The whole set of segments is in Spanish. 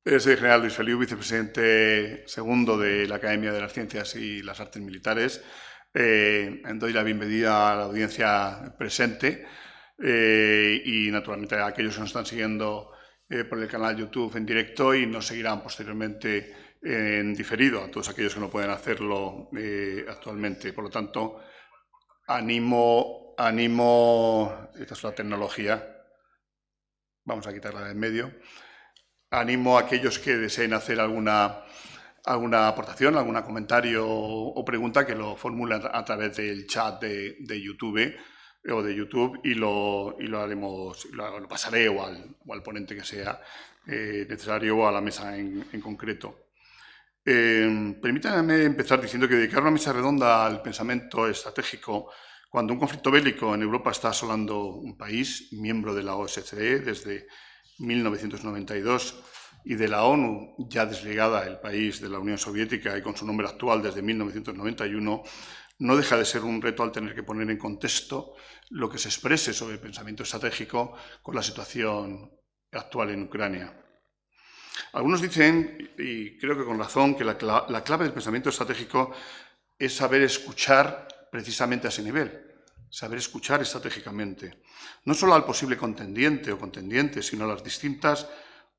Soy el general Luis Feliu, vicepresidente segundo de la Academia de las Ciencias y las Artes Militares. Doy la bienvenida a la audiencia presente y, naturalmente, a aquellos que nos están siguiendo por el canal YouTube en directo y nos seguirán posteriormente en diferido, a todos aquellos que no pueden hacerlo actualmente. Por lo tanto, animo, esta es la tecnología, vamos a quitarla de en medio. Animo a aquellos que deseen hacer alguna aportación, algún comentario o pregunta que lo formulen a través del chat de YouTube y lo haremos, lo pasaré o al ponente que sea necesario o a la mesa en concreto. Permítanme empezar diciendo que dedicar una mesa redonda al pensamiento estratégico cuando un conflicto bélico en Europa está asolando un país, miembro de la OSCE desde 1992 y de la ONU, ya desligada el país de la Unión Soviética y con su nombre actual desde 1991, no deja de ser un reto al tener que poner en contexto lo que se exprese sobre el pensamiento estratégico con la situación actual en Ucrania. Algunos dicen, y creo que con razón, que la clave del pensamiento estratégico es saber escuchar precisamente a ese nivel, saber escuchar estratégicamente, no solo al posible contendiente o contendiente, sino a las distintas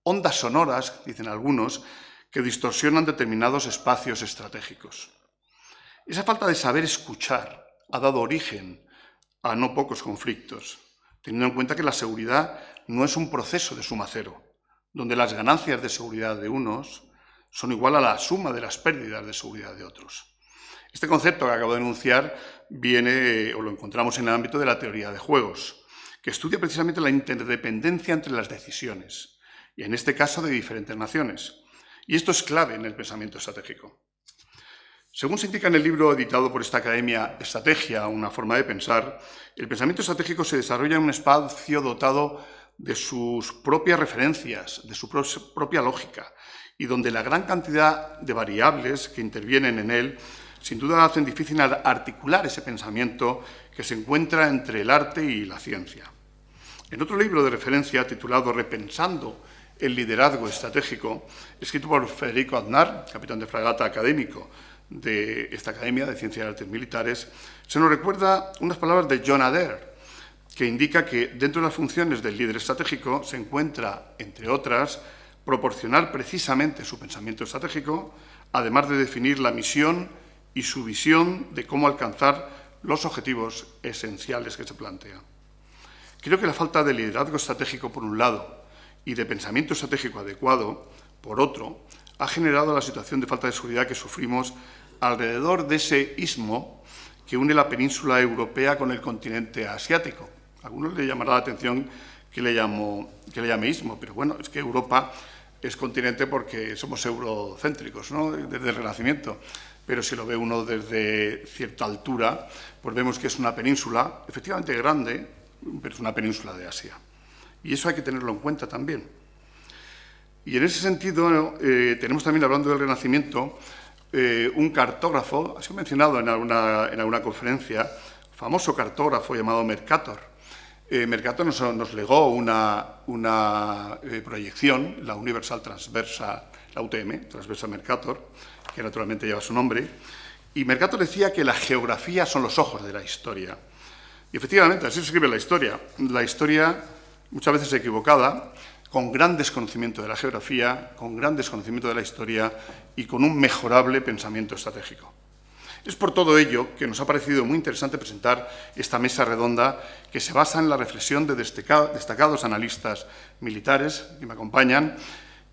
ondas sonoras, dicen algunos, que distorsionan determinados espacios estratégicos. Esa falta de saber escuchar ha dado origen a no pocos conflictos, teniendo en cuenta que la seguridad no es un proceso de suma cero, donde las ganancias de seguridad de unos son igual a la suma de las pérdidas de seguridad de otros. Este concepto que acabo de enunciar viene o lo encontramos en el ámbito de la teoría de juegos, que estudia precisamente la interdependencia entre las decisiones, y en este caso de diferentes naciones. Y esto es clave en el pensamiento estratégico. Según se indica en el libro editado por esta academia, Estrategia, una forma de pensar, el pensamiento estratégico se desarrolla en un espacio dotado de sus propias referencias, de su propia lógica, y donde la gran cantidad de variables que intervienen en él sin duda hacen difícil articular ese pensamiento que se encuentra entre el arte y la ciencia. En otro libro de referencia titulado Repensando el liderazgo estratégico, escrito por Federico Aznar, capitán de fragata académico de esta Academia de Ciencias y Artes Militares, se nos recuerda unas palabras de John Adair, que indica que dentro de las funciones del líder estratégico se encuentra, entre otras, proporcionar precisamente su pensamiento estratégico, además de definir la misión y su visión de cómo alcanzar los objetivos esenciales que se plantea. Creo que la falta de liderazgo estratégico, por un lado, y de pensamiento estratégico adecuado, por otro, ha generado la situación de falta de seguridad que sufrimos alrededor de ese istmo que une la península europea con el continente asiático. A algunos les llamará la atención que le llame istmo, pero bueno, es que Europa es continente porque somos eurocéntricos, ¿no?, desde el Renacimiento. Pero si lo ve uno desde cierta altura, pues vemos que es una península, efectivamente grande, pero es una península de Asia. Y eso hay que tenerlo en cuenta también. Y en ese sentido, tenemos también, hablando del Renacimiento, un cartógrafo, ha sido mencionado en alguna conferencia, famoso cartógrafo llamado Mercator. Mercator nos legó una proyección, la Universal Transversa, la UTM, Transversa Mercator, que naturalmente lleva su nombre, y Mercator decía que la geografía son los ojos de la historia. Y efectivamente, así se escribe la historia muchas veces equivocada, con gran desconocimiento de la geografía, con gran desconocimiento de la historia y con un mejorable pensamiento estratégico. Es por todo ello que nos ha parecido muy interesante presentar esta mesa redonda que se basa en la reflexión de destacados analistas militares que me acompañan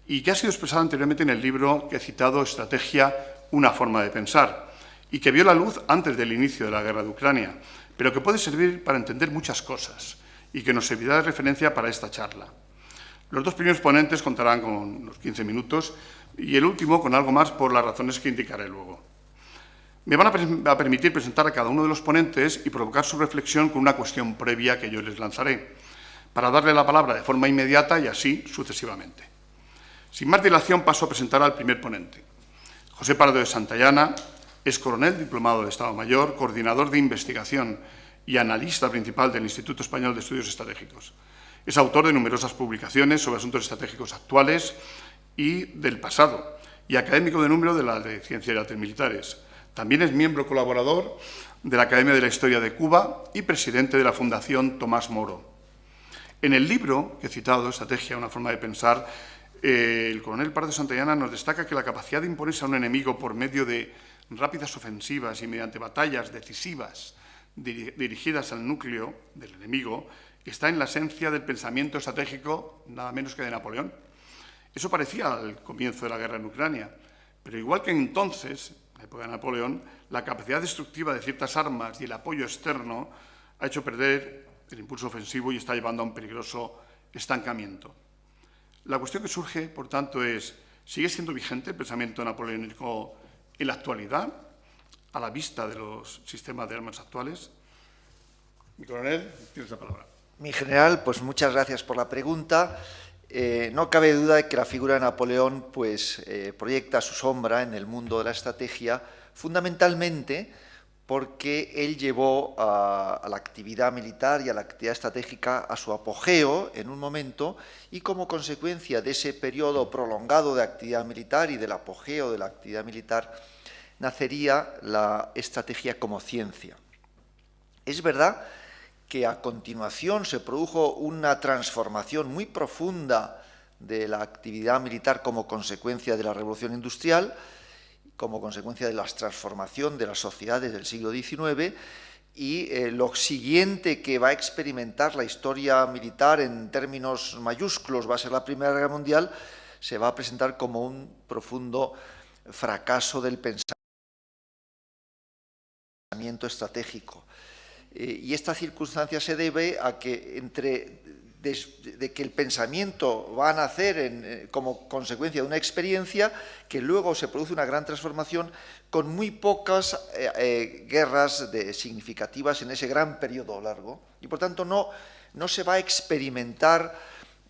y que ha sido expresada anteriormente en el libro que he citado, Estrategia, una forma de pensar, y que vio la luz antes del inicio de la guerra de Ucrania, pero que puede servir para entender muchas cosas y que nos servirá de referencia para esta charla. Los dos primeros ponentes contarán con unos 15 minutos y el último con algo más por las razones que indicaré luego. Me van a permitir presentar a cada uno de los ponentes y provocar su reflexión con una cuestión previa que yo les lanzaré, para darle la palabra de forma inmediata y así sucesivamente. Sin más dilación paso a presentar al primer ponente. José Pardo de Santayana es coronel diplomado de Estado Mayor, coordinador de investigación y analista principal del Instituto Español de Estudios Estratégicos. Es autor de numerosas publicaciones sobre asuntos estratégicos actuales y del pasado, y académico de número de la de Ciencias y Artes Militares. También es miembro colaborador de la Academia de la Historia de Cuba y presidente de la Fundación Tomás Moro. En el libro que he citado, Estrategia, una forma de pensar, el coronel Pardo Santayana nos destaca que la capacidad de imponerse a un enemigo por medio de rápidas ofensivas y mediante batallas decisivas dirigidas al núcleo del enemigo está en la esencia del pensamiento estratégico nada menos que de Napoleón. Eso parecía al comienzo de la guerra en Ucrania, pero igual que entonces, en la época de Napoleón, la capacidad destructiva de ciertas armas y el apoyo externo ha hecho perder el impulso ofensivo y está llevando a un peligroso estancamiento. La cuestión que surge, por tanto, es, ¿sigue siendo vigente el pensamiento napoleónico en la actualidad, a la vista de los sistemas de armas actuales? Mi coronel, tienes la palabra. Mi general, pues muchas gracias por la pregunta. No cabe duda de que la figura de Napoleón pues, proyecta su sombra en el mundo de la estrategia, fundamentalmente porque él llevó a la actividad militar y a la actividad estratégica a su apogeo en un momento, y como consecuencia de ese periodo prolongado de actividad militar y del apogeo de la actividad militar, nacería la estrategia como ciencia. Es verdad que a continuación se produjo una transformación muy profunda de la actividad militar como consecuencia de la Revolución Industrial, como consecuencia de la transformación de las sociedades del siglo XIX, y lo siguiente que va a experimentar la historia militar en términos mayúsculos va a ser la Primera Guerra Mundial. Se va a presentar como un profundo fracaso del pensamiento estratégico. Y esta circunstancia se debe a que de que el pensamiento va a nacer como consecuencia de una experiencia, que luego se produce una gran transformación con muy pocas guerras significativas en ese gran periodo largo, y por tanto no se va a experimentar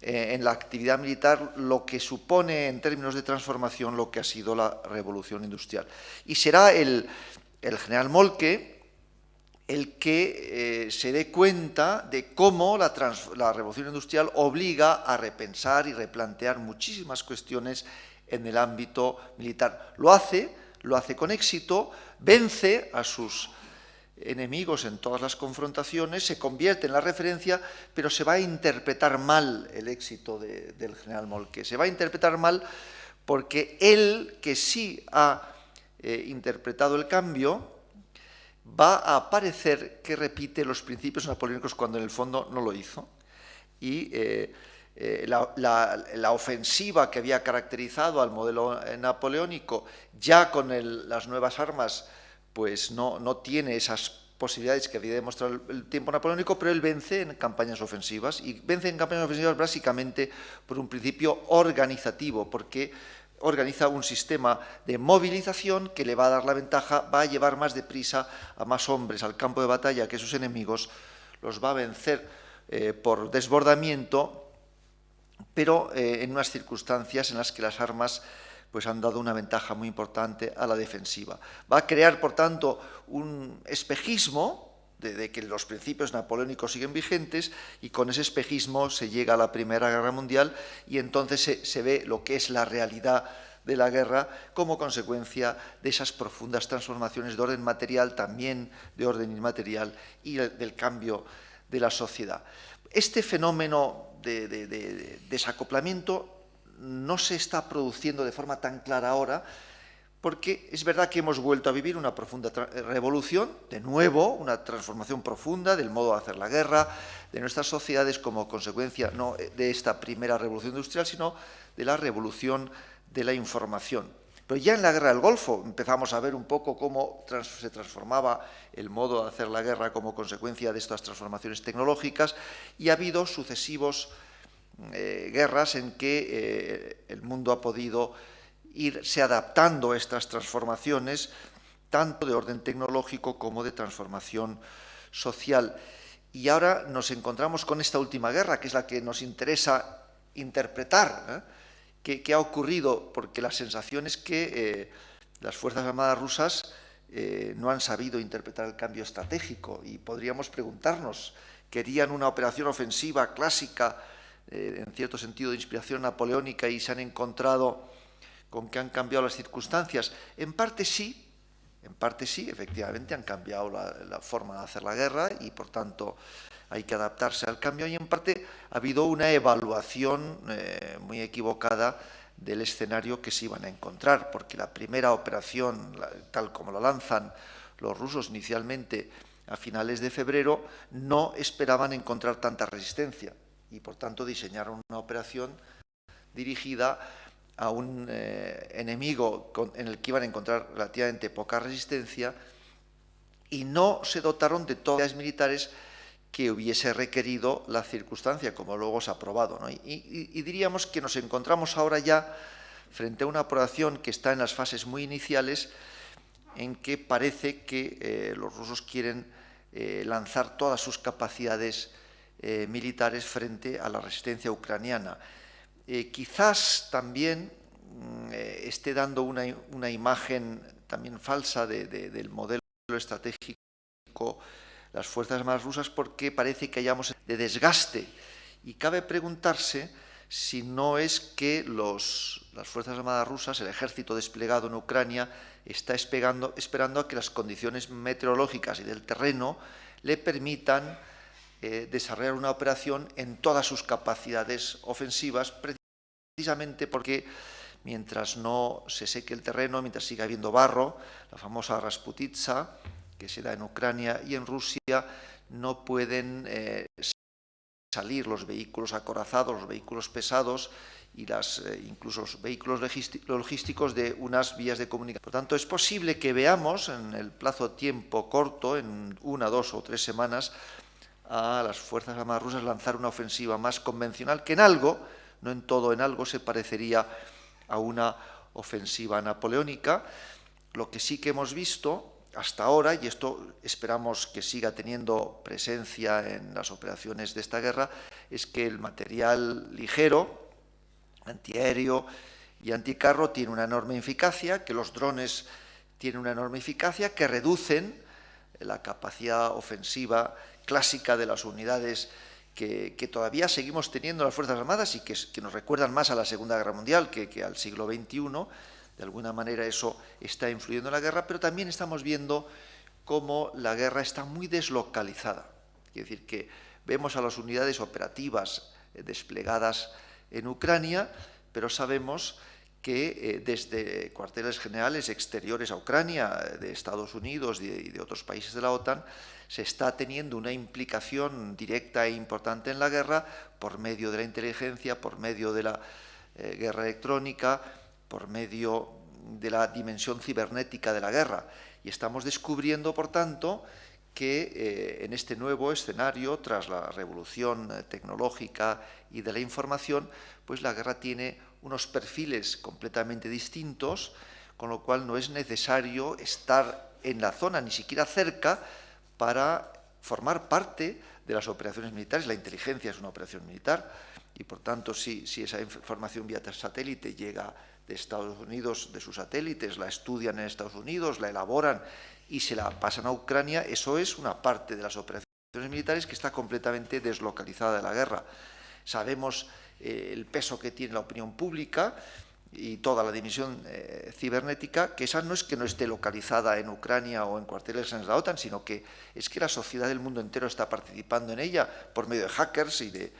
en la actividad militar lo que supone en términos de transformación lo que ha sido la Revolución Industrial. Y será el general Moltke el que se dé cuenta de cómo la Revolución Industrial obliga a repensar y replantear muchísimas cuestiones en el ámbito militar. Lo hace con éxito, vence a sus enemigos en todas las confrontaciones, se convierte en la referencia, pero se va a interpretar mal el éxito del general Moltke. Se va a interpretar mal porque él, que sí ha interpretado el cambio, va a parecer que repite los principios napoleónicos cuando en el fondo no lo hizo. Y la ofensiva que había caracterizado al modelo napoleónico, ya con las nuevas armas, pues no tiene esas posibilidades que había demostrado el tiempo napoleónico, pero él vence en campañas ofensivas, y vence en campañas ofensivas básicamente por un principio organizativo, porque organiza un sistema de movilización que le va a dar la ventaja, va a llevar más deprisa a más hombres al campo de batalla que sus enemigos, los va a vencer por desbordamiento, pero en unas circunstancias en las que las armas pues, han dado una ventaja muy importante a la defensiva. Va a crear, por tanto, un espejismo de que los principios napoleónicos siguen vigentes, y con ese espejismo se llega a la Primera Guerra Mundial, y entonces se ve lo que es la realidad de la guerra como consecuencia de esas profundas transformaciones de orden material, también de orden inmaterial, y del cambio de la sociedad. Este fenómeno de desacoplamiento no se está produciendo de forma tan clara ahora, porque es verdad que hemos vuelto a vivir una profunda revolución, de nuevo, una transformación profunda del modo de hacer la guerra, de nuestras sociedades como consecuencia no de esta primera revolución industrial, sino de la revolución de la información. Pero ya en la guerra del Golfo empezamos a ver un poco cómo se transformaba el modo de hacer la guerra como consecuencia de estas transformaciones tecnológicas, y ha habido sucesivos guerras en que el mundo ha podido irse adaptando a estas transformaciones, tanto de orden tecnológico como de transformación social. Y ahora nos encontramos con esta última guerra, que es la que nos interesa interpretar, qué ha ocurrido, porque la sensación es que las Fuerzas Armadas rusas no han sabido interpretar el cambio estratégico, y podríamos preguntarnos, ¿querían una operación ofensiva clásica en cierto sentido, de inspiración napoleónica y se han encontrado con que han cambiado las circunstancias. En parte sí, efectivamente han cambiado la forma de hacer la guerra y por tanto hay que adaptarse al cambio, y en parte ha habido una evaluación muy equivocada del escenario que se iban a encontrar, porque la primera operación, tal como la lanzan los rusos inicialmente a finales de febrero, no esperaban encontrar tanta resistencia y por tanto diseñaron una operación dirigida a un enemigo en el que iban a encontrar relativamente poca resistencia, y no se dotaron de todas las militares que hubiese requerido la circunstancia, como luego se ha probado, ¿no? Y diríamos que nos encontramos ahora ya frente a una operación que está en las fases muy iniciales, en que parece que los rusos quieren lanzar todas sus capacidades militares frente a la resistencia ucraniana. Quizás también esté dando una imagen también falsa del modelo estratégico las Fuerzas Armadas rusas, porque parece que hayamos de desgaste, y cabe preguntarse si no es que las Fuerzas Armadas rusas, el ejército desplegado en Ucrania, está esperando a que las condiciones meteorológicas y del terreno le permitan desarrollar una operación en todas sus capacidades ofensivas, precisamente porque mientras no se seque el terreno, mientras siga habiendo barro, la famosa Rasputitsa, que se da en Ucrania y en Rusia, no pueden salir los vehículos acorazados, los vehículos pesados y incluso los vehículos logísticos de unas vías de comunicación. Por tanto, es posible que veamos en el plazo de tiempo corto, en 1, 2 o 3 semanas, a las Fuerzas Armadas rusas lanzar una ofensiva más convencional, que en algo, no en todo, en algo se parecería a una ofensiva napoleónica. Lo que sí que hemos visto hasta ahora, y esto esperamos que siga teniendo presencia en las operaciones de esta guerra, es que el material ligero, antiaéreo y anticarro tiene una enorme eficacia, que los drones tienen una enorme eficacia, que reducen la capacidad ofensiva clásica de las unidades que todavía seguimos teniendo las Fuerzas Armadas y que nos recuerdan más a la Segunda Guerra Mundial que al siglo XXI. De alguna manera eso está influyendo en la guerra, pero también estamos viendo cómo la guerra está muy deslocalizada. Es decir, que vemos a las unidades operativas desplegadas en Ucrania, pero sabemos que desde cuarteles generales exteriores a Ucrania, de Estados Unidos y de otros países de la OTAN, se está teniendo una implicación directa e importante en la guerra por medio de la inteligencia, por medio de la guerra electrónica, por medio de la dimensión cibernética de la guerra. Y estamos descubriendo, por tanto, que en este nuevo escenario, tras la revolución tecnológica y de la información, pues la guerra tiene unos perfiles completamente distintos, con lo cual no es necesario estar en la zona, ni siquiera cerca, para formar parte de las operaciones militares. La inteligencia es una operación militar y, por tanto, si esa información vía satélite llega de Estados Unidos, de sus satélites, la estudian en Estados Unidos, la elaboran y se la pasan a Ucrania, eso es una parte de las operaciones militares que está completamente deslocalizada de la guerra. Sabemos el peso que tiene la opinión pública y toda la dimensión cibernética, que esa no es que no esté localizada en Ucrania o en cuarteles en la OTAN, sino que es que la sociedad del mundo entero está participando en ella por medio de hackers y de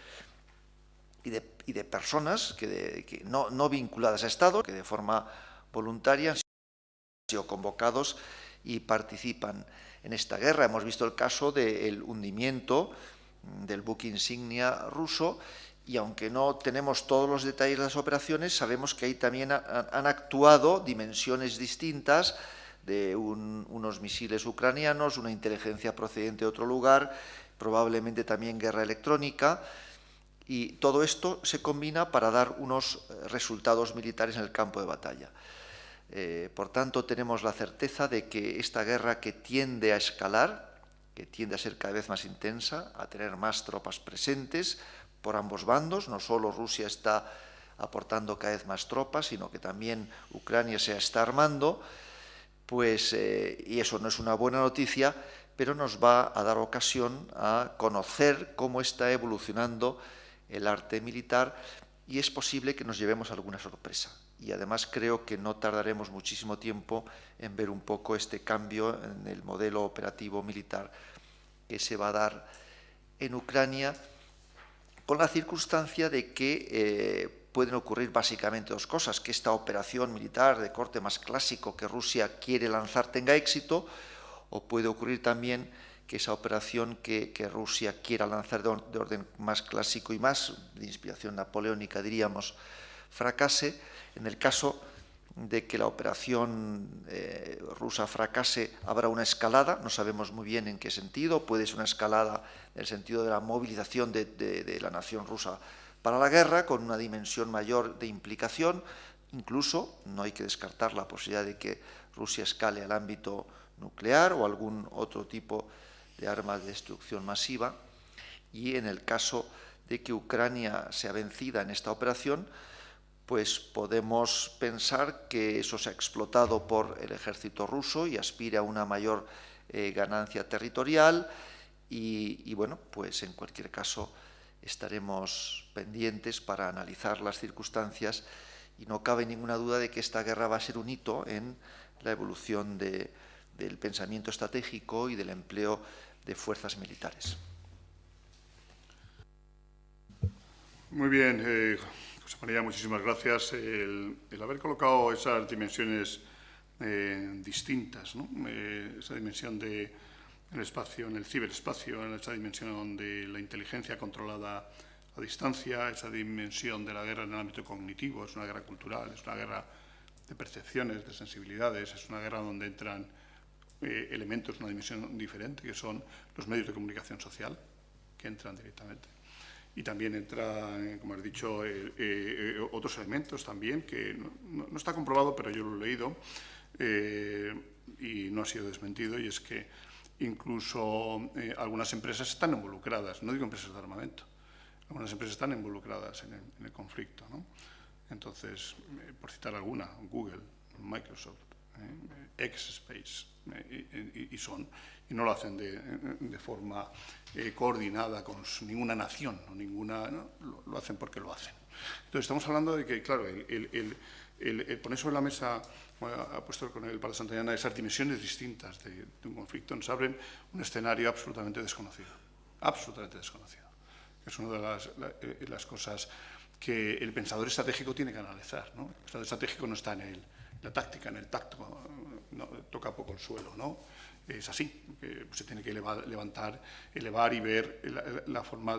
personas que no vinculadas a Estado, que de forma voluntaria han sido convocados y participan en esta guerra. Hemos visto el caso del hundimiento del buque insignia ruso, y aunque no tenemos todos los detalles de las operaciones, sabemos que ahí también han actuado dimensiones distintas de unos misiles ucranianos, una inteligencia procedente de otro lugar, probablemente también guerra electrónica, y todo esto se combina para dar unos resultados militares en el campo de batalla. Por tanto, tenemos la certeza de que esta guerra, que tiende a escalar, que tiende a ser cada vez más intensa, a tener más tropas presentes por ambos bandos, no solo Rusia está aportando cada vez más tropas, sino que también Ucrania se está armando, pues, y eso no es una buena noticia, pero nos va a dar ocasión a conocer cómo está evolucionando el arte militar, y es posible que nos llevemos alguna sorpresa. Y además creo que no tardaremos muchísimo tiempo en ver un poco este cambio en el modelo operativo militar que se va a dar en Ucrania, con la circunstancia de que pueden ocurrir básicamente dos cosas: que esta operación militar de corte más clásico que Rusia quiere lanzar tenga éxito, o puede ocurrir también que esa operación que Rusia quiera lanzar de orden más clásico y más de inspiración napoleónica, diríamos, fracase. En el caso de que la operación rusa fracase, habrá una escalada, no sabemos muy bien en qué sentido. Puede ser una escalada en el sentido de la movilización de la nación rusa para la guerra, con una dimensión mayor de implicación. Incluso no hay que descartar la posibilidad de que Rusia escale al ámbito nuclear o algún otro tipo de arma de destrucción masiva. Y en el caso de que Ucrania sea vencida en esta operación, pues podemos pensar que eso se ha explotado por el ejército ruso y aspira a una mayor ganancia territorial, y bueno, pues en cualquier caso estaremos pendientes para analizar las circunstancias, y no cabe ninguna duda de que esta guerra va a ser un hito en la evolución del pensamiento estratégico y del empleo de fuerzas militares. Muy bien, José María, muchísimas gracias. El haber colocado esas dimensiones distintas, ¿no? Esa dimensión del espacio, en el ciberespacio, en esa dimensión de la inteligencia controlada a distancia, esa dimensión de la guerra en el ámbito cognitivo, es una guerra cultural, es una guerra de percepciones, de sensibilidades, es una guerra donde entran elementos, una dimensión diferente, que son los medios de comunicación social, que entran directamente. Y también entra, como has dicho, otros elementos también, que no está comprobado, pero yo lo he leído y no ha sido desmentido, y es que incluso algunas empresas están involucradas, no digo empresas de armamento, algunas empresas están involucradas en el conflicto, ¿no? Entonces, por citar alguna, Google, Microsoft, X-Space, y no lo hacen de forma coordinada con ninguna nación, ¿no? Lo hacen porque lo hacen. Entonces, estamos hablando de que, claro, el poner sobre la mesa, ha puesto con el Padre Santayana, esas dimensiones distintas de un conflicto, nos abren un escenario absolutamente desconocido, que es una de las cosas que el pensador estratégico tiene que analizar, ¿no? El pensador estratégico no está en la táctica, en el tacto, no, toca poco el suelo, ¿no? Es así, que se tiene que elevar y ver la forma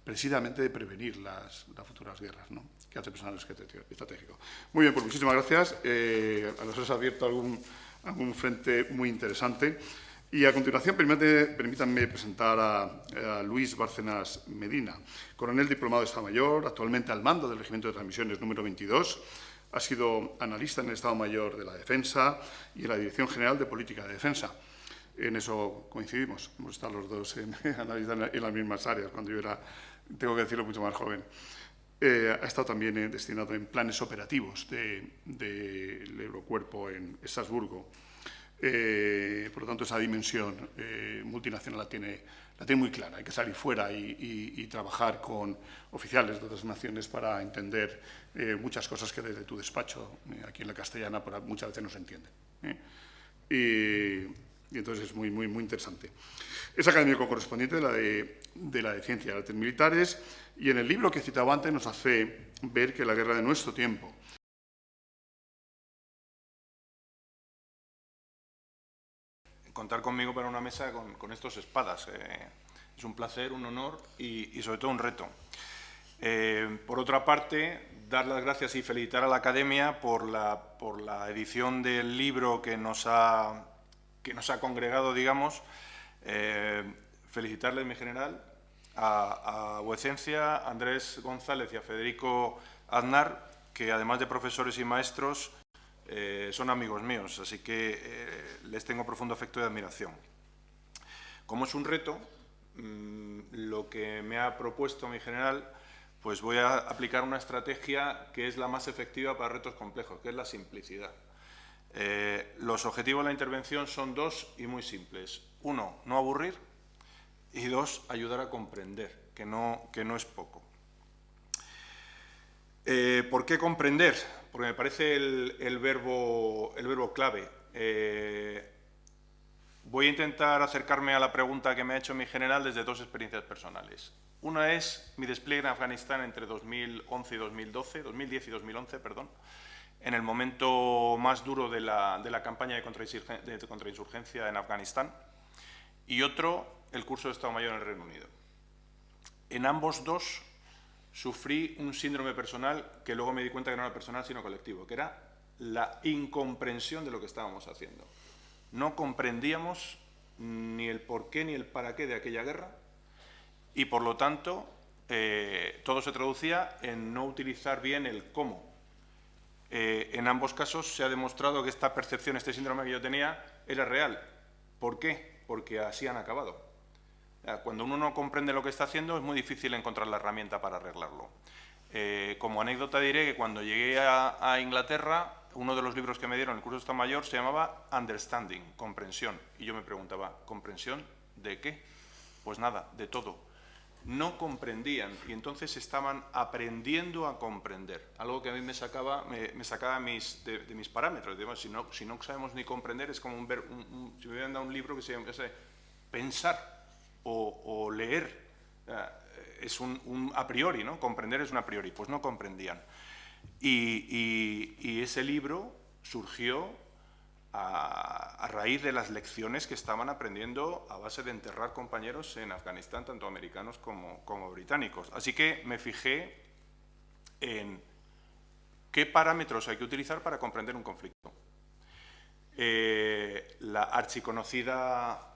precisamente de prevenir las futuras guerras, ¿no? Que hace el personal estratégico. Muy bien, pues muchísimas gracias. Nos has abierto algún frente muy interesante. Y a continuación, permítanme presentar a Luis Bárcenas Medina, coronel diplomado de Estado Mayor, actualmente al mando del Regimiento de Transmisiones número 22. Ha sido analista en el Estado Mayor de la Defensa y en la Dirección General de Política de Defensa. En eso coincidimos, hemos estado los dos analizando en las mismas áreas, cuando yo era, tengo que decirlo, mucho más joven. Ha estado también destinado en planes operativos del Eurocuerpo en Estrasburgo. Por lo tanto, esa dimensión multinacional la tiene muy clara. Hay que salir fuera y trabajar con oficiales de otras naciones para entender muchas cosas que desde tu despacho, aquí en la castellana, muchas veces no se entienden. Y entonces es muy interesante. Es académico correspondiente de la de Ciencia y Artes Militares, y en el libro que citaba antes nos hace ver que la guerra de nuestro tiempo contar conmigo para una mesa con estos espadas. Es un placer, un honor y sobre todo un reto. Por otra parte, dar las gracias y felicitar a la Academia por la edición del libro que nos ha congregado, digamos. Felicitarle, en mi general, a Vuecencia, a Andrés González y a Federico Aznar, que además de profesores y maestros, son amigos míos, así que les tengo profundo afecto y admiración. Como es un reto, lo que me ha propuesto mi general, pues voy a aplicar una estrategia que es la más efectiva para retos complejos, que es la simplicidad. Los objetivos de la intervención son dos y muy simples. Uno, no aburrir, y dos, ayudar a comprender, que no es poco. ¿Por qué comprender? Porque me parece el verbo clave. Voy a intentar acercarme a la pregunta que me ha hecho mi general desde dos experiencias personales. Una es mi despliegue en Afganistán entre 2011 y 2012, 2010 y 2011, perdón, en el momento más duro de la campaña de contrainsurgencia en Afganistán, y otro, el curso de Estado Mayor en el Reino Unido. En ambos dos sufrí un síndrome personal que luego me di cuenta que no era personal sino colectivo, que era la incomprensión de lo que estábamos haciendo. No comprendíamos ni el porqué ni el para qué de aquella guerra y, por lo tanto, todo se traducía en no utilizar bien el cómo. En ambos casos se ha demostrado que esta percepción, este síndrome que yo tenía, era real. ¿Por qué? Porque así han acabado. Cuando uno no comprende lo que está haciendo es muy difícil encontrar la herramienta para arreglarlo. Como anécdota diré que cuando llegué a Inglaterra, uno de los libros que me dieron en el curso de Estado Mayor se llamaba Understanding, comprensión. Y yo me preguntaba, ¿comprensión de qué? Pues nada, de todo. No comprendían y entonces estaban aprendiendo a comprender. Algo que a mí me sacaba de mis parámetros. Digamos, si no sabemos ni comprender, es como si me hubieran dado un libro que se llama pensar o leer. Es un a priori, ¿no? Comprender es un a priori. Pues no comprendían. Y ese libro surgió a raíz de las lecciones que estaban aprendiendo a base de enterrar compañeros en Afganistán, tanto americanos como británicos. Así que me fijé en qué parámetros hay que utilizar para comprender un conflicto. La archiconocida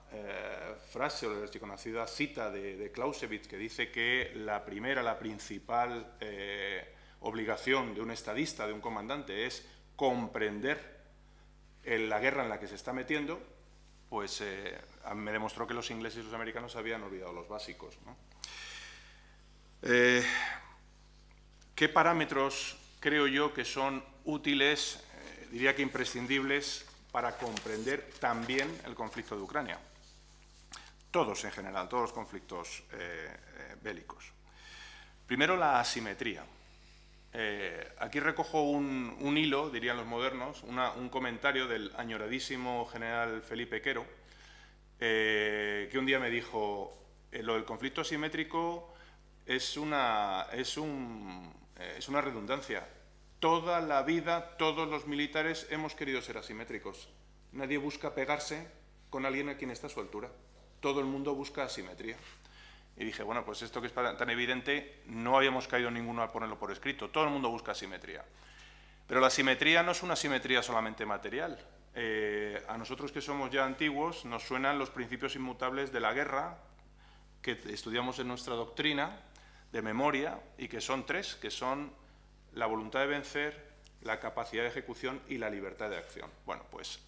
frase o la archiconocida cita de Clausewitz, que dice que la principal obligación de un estadista, de un comandante, es comprender la guerra en la que se está metiendo, pues me demostró que los ingleses y los americanos habían olvidado los básicos, ¿no? ¿Qué parámetros creo yo que son útiles, diría que imprescindibles, para comprender también el conflicto de Ucrania? Todos en general, todos los conflictos bélicos. Primero, la asimetría. Aquí recojo un hilo, dirían los modernos, un comentario del añoradísimo general Felipe Quero, que un día me dijo, lo del conflicto asimétrico es una redundancia. Toda la vida, todos los militares hemos querido ser asimétricos. Nadie busca pegarse con alguien a quien está a su altura. Todo el mundo busca asimetría. Y dije, bueno, pues esto que es tan evidente, no habíamos caído ninguno a ponerlo por escrito. Todo el mundo busca asimetría. Pero la asimetría no es una asimetría solamente material. A nosotros que somos ya antiguos nos suenan los principios inmutables de la guerra que estudiamos en nuestra doctrina de memoria y que son tres, que son la voluntad de vencer, la capacidad de ejecución y la libertad de acción. Bueno, pues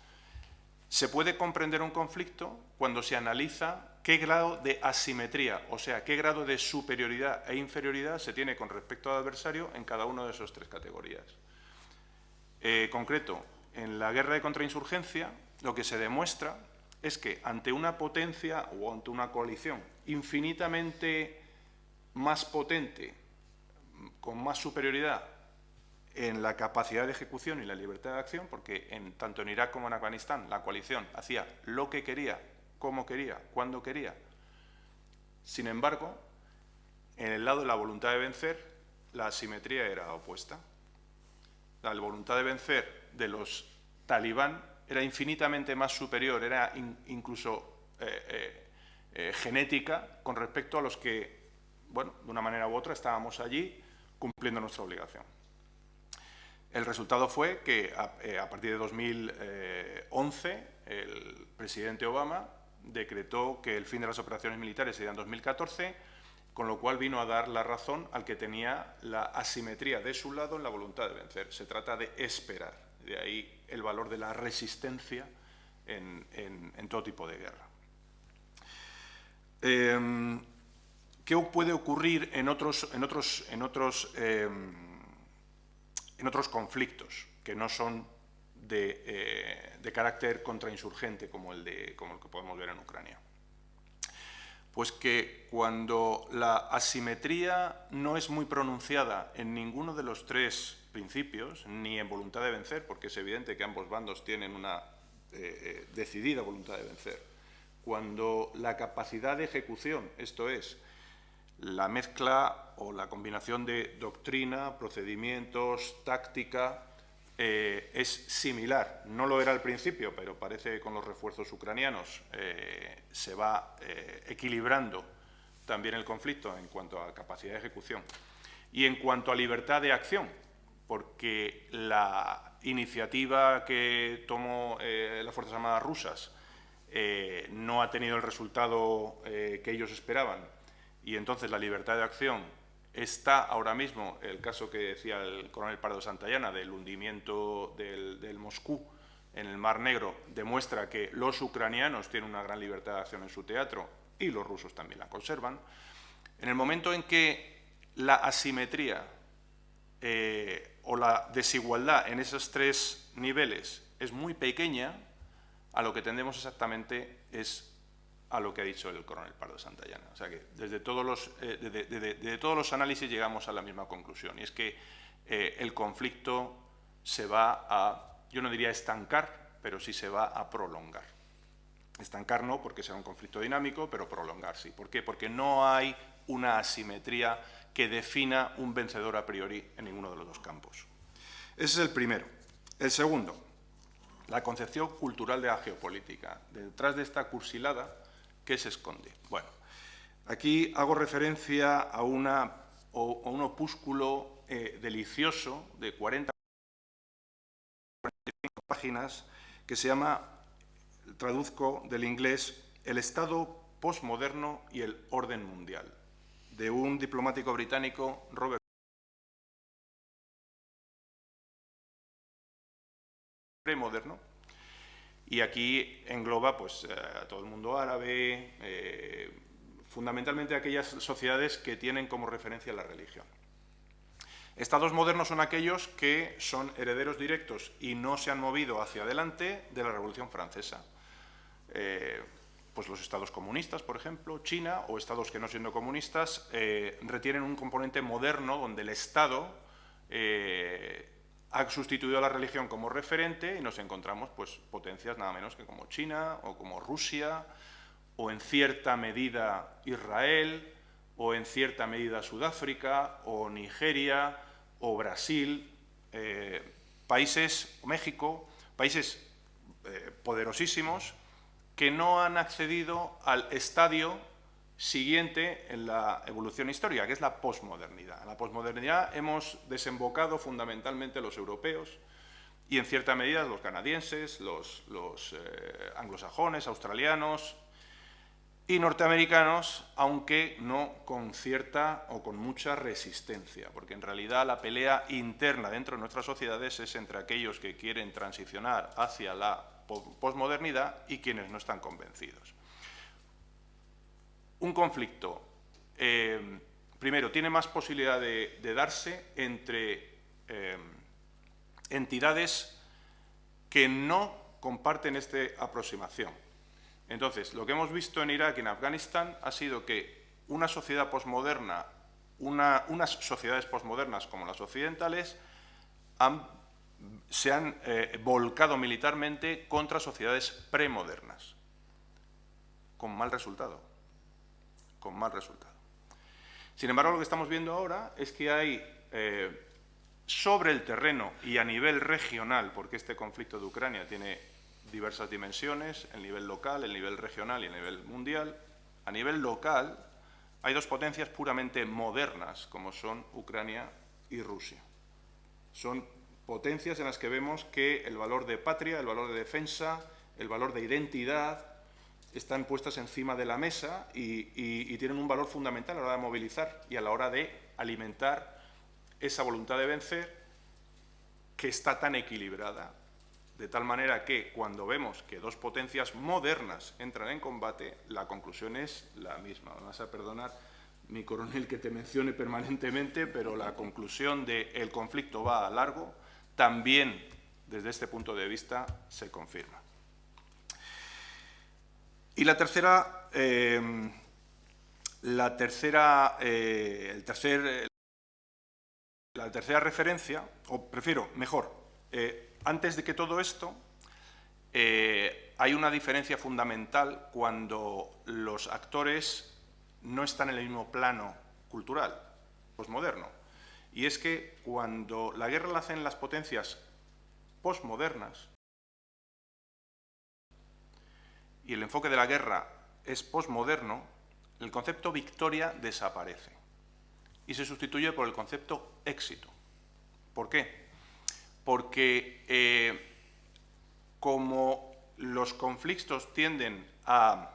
se puede comprender un conflicto cuando se analiza qué grado de asimetría, o sea, qué grado de superioridad e inferioridad se tiene con respecto al adversario en cada una de esas tres categorías. Concreto, en la guerra de contrainsurgencia, lo que se demuestra es que ante una potencia o ante una coalición infinitamente más potente, con más superioridad en la capacidad de ejecución y la libertad de acción, porque tanto en Irak como en Afganistán la coalición hacía lo que quería, cómo quería, cuándo quería. Sin embargo, en el lado de la voluntad de vencer, la asimetría era opuesta. La voluntad de vencer de los talibán era infinitamente más superior, era incluso genética con respecto a los que, bueno, de una manera u otra estábamos allí cumpliendo nuestra obligación. El resultado fue que a partir de 2011 el presidente Obama decretó que el fin de las operaciones militares sería en 2014, con lo cual vino a dar la razón al que tenía la asimetría de su lado en la voluntad de vencer. Se trata de esperar, de ahí el valor de la resistencia en todo tipo de guerra. ¿Qué puede ocurrir en otros conflictos que no son de carácter contrainsurgente como el que podemos ver en Ucrania? Pues que cuando la asimetría no es muy pronunciada en ninguno de los tres principios, ni en voluntad de vencer, porque es evidente que ambos bandos tienen una decidida voluntad de vencer, cuando la capacidad de ejecución, esto es, la mezcla o la combinación de doctrina, procedimientos, táctica, es similar. No lo era al principio, pero parece que con los refuerzos ucranianos se va equilibrando también el conflicto en cuanto a capacidad de ejecución. Y en cuanto a libertad de acción, porque la iniciativa que tomó las Fuerzas Armadas rusas no ha tenido el resultado que ellos esperaban, y entonces la libertad de acción está ahora mismo, el caso que decía el coronel Pardo Santayana del hundimiento del Moscú en el Mar Negro, demuestra que los ucranianos tienen una gran libertad de acción en su teatro y los rusos también la conservan. En el momento en que la asimetría o la desigualdad en esos tres niveles es muy pequeña, a lo que tendemos exactamente es a lo que ha dicho el coronel Pardo Santayana. O sea que desde todos los análisis llegamos a la misma conclusión, y es que el conflicto se va a, yo no diría estancar, pero sí se va a prolongar. Estancar no, porque será un conflicto dinámico, pero prolongar sí. ¿Por qué? Porque no hay una asimetría que defina un vencedor a priori en ninguno de los dos campos. Ese es el primero. El segundo, la concepción cultural de la geopolítica. Detrás de esta cursilada, ¿qué se esconde? Bueno, aquí hago referencia a un opúsculo delicioso de 45 páginas que se llama, traduzco del inglés, El Estado postmoderno y el orden mundial, de un diplomático británico, Robert premoderno, y aquí engloba pues, a todo el mundo árabe, fundamentalmente aquellas sociedades que tienen como referencia la religión. Estados modernos son aquellos que son herederos directos y no se han movido hacia adelante de la Revolución Francesa. Pues los estados comunistas, por ejemplo, China, o estados que no siendo comunistas, retienen un componente moderno donde el Estado ha sustituido a la religión como referente, y nos encontramos pues, potencias nada menos que como China o como Rusia, o en cierta medida Israel, o en cierta medida Sudáfrica, o Nigeria, o Brasil, países, México, países poderosísimos que no han accedido al estadio siguiente en la evolución histórica, que es la posmodernidad. En la posmodernidad hemos desembocado fundamentalmente los europeos y en cierta medida los canadienses, los anglosajones, australianos y norteamericanos, aunque no con cierta o con mucha resistencia, porque en realidad la pelea interna dentro de nuestras sociedades es entre aquellos que quieren transicionar hacia la posmodernidad y quienes no están convencidos. Un conflicto, primero, tiene más posibilidad de darse entre entidades que no comparten esta aproximación. Entonces, lo que hemos visto en Irak y en Afganistán ha sido que una sociedad posmoderna, unas sociedades posmodernas como las occidentales, se han volcado militarmente contra sociedades premodernas, con mal resultado. Sin embargo, lo que estamos viendo ahora es que hay sobre el terreno y a nivel regional, porque este conflicto de Ucrania tiene diversas dimensiones, el nivel local, el nivel regional y el nivel mundial. A nivel local hay dos potencias puramente modernas, como son Ucrania y Rusia. Son potencias en las que vemos que el valor de patria, el valor de defensa, el valor de identidad están puestas encima de la mesa y tienen un valor fundamental a la hora de movilizar y a la hora de alimentar esa voluntad de vencer que está tan equilibrada. De tal manera que cuando vemos que dos potencias modernas entran en combate, la conclusión es la misma. Me vas a perdonar, mi coronel, que te mencione permanentemente, pero la conclusión de el conflicto va a largo también desde este punto de vista se confirma. Y la tercera La tercera referencia, o prefiero, mejor, antes de que todo esto, hay una diferencia fundamental cuando los actores no están en el mismo plano cultural, posmoderno. Y es que cuando la guerra la hacen las potencias posmodernas y el enfoque de la guerra es posmoderno, el concepto victoria desaparece y se sustituye por el concepto éxito. ¿Por qué? Porque como los conflictos tienden a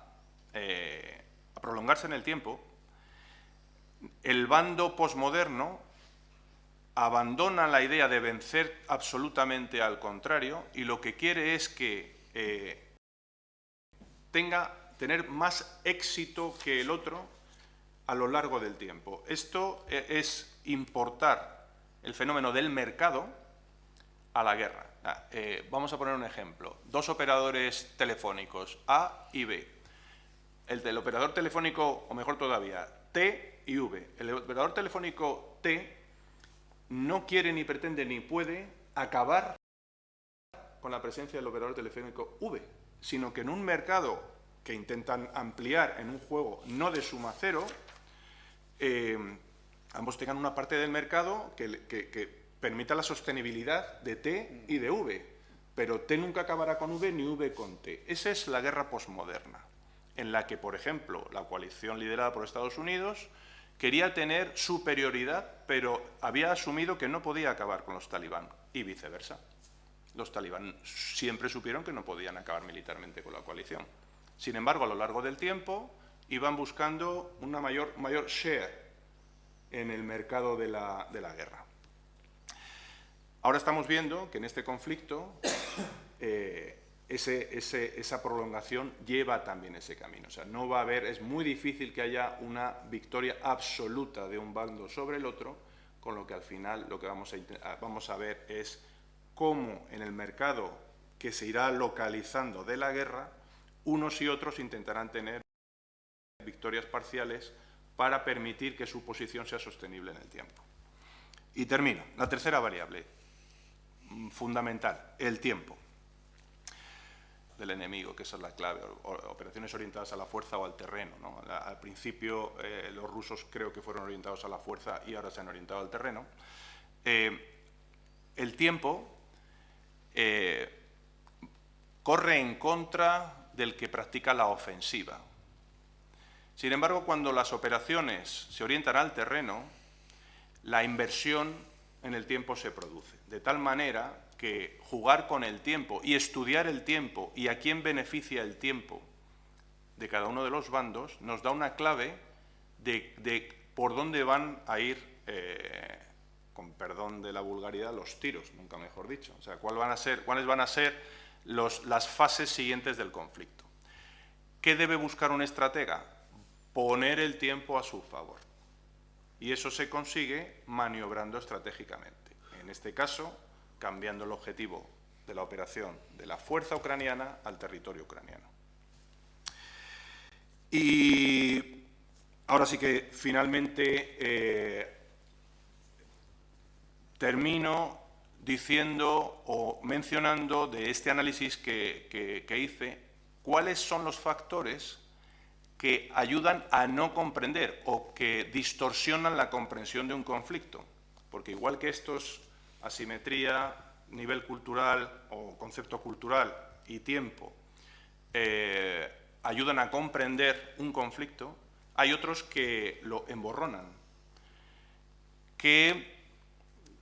prolongarse en el tiempo, el bando posmoderno abandona la idea de vencer absolutamente al contrario y lo que quiere es que tener más éxito que el otro a lo largo del tiempo. Esto es importar el fenómeno del mercado a la guerra. Vamos a poner un ejemplo. Dos operadores telefónicos, A y B. El operador telefónico, o mejor todavía, T y V. El operador telefónico T no quiere, ni pretende, ni puede acabar con la presencia del operador telefónico V, sino que en un mercado que intentan ampliar en un juego no de suma cero, ambos tengan una parte del mercado que permita la sostenibilidad de T y de V, pero T nunca acabará con V ni V con T. Esa es la guerra posmoderna, en la que, por ejemplo, la coalición liderada por Estados Unidos quería tener superioridad, pero había asumido que no podía acabar con los talibán, y viceversa. Los talibán siempre supieron que no podían acabar militarmente con la coalición. Sin embargo, a lo largo del tiempo, iban buscando una mayor share en el mercado de la guerra. Ahora estamos viendo que en este conflicto esa prolongación lleva también ese camino. O sea, no va a haber, es muy difícil que haya una victoria absoluta de un bando sobre el otro, con lo que al final lo que vamos a ver es cómo en el mercado que se irá localizando de la guerra, unos y otros intentarán tener victorias parciales para permitir que su posición sea sostenible en el tiempo. Y termino. La tercera variable fundamental, el tiempo del enemigo, que esa es la clave. Operaciones orientadas a la fuerza o al terreno, ¿no? Al principio los rusos creo que fueron orientados a la fuerza y ahora se han orientado al terreno. El tiempo corre en contra del que practica la ofensiva. Sin embargo, cuando las operaciones se orientan al terreno, la inversión en el tiempo se produce, de tal manera que jugar con el tiempo y estudiar el tiempo y a quién beneficia el tiempo de cada uno de los bandos nos da una clave de por dónde van a ir, con perdón de la vulgaridad, los tiros, nunca mejor dicho. O sea, cuáles van a ser las fases siguientes del conflicto. ¿Qué debe buscar un estratega? Poner el tiempo a su favor. Y eso se consigue maniobrando estratégicamente. En este caso, cambiando el objetivo de la operación de la fuerza ucraniana al territorio ucraniano. Y ahora sí que finalmente termino diciendo o mencionando de este análisis que hice cuáles son los factores que ayudan a no comprender o que distorsionan la comprensión de un conflicto. Porque igual que estos, asimetría, nivel cultural o concepto cultural y tiempo, ayudan a comprender un conflicto, hay otros que lo emborronan. ¿Qué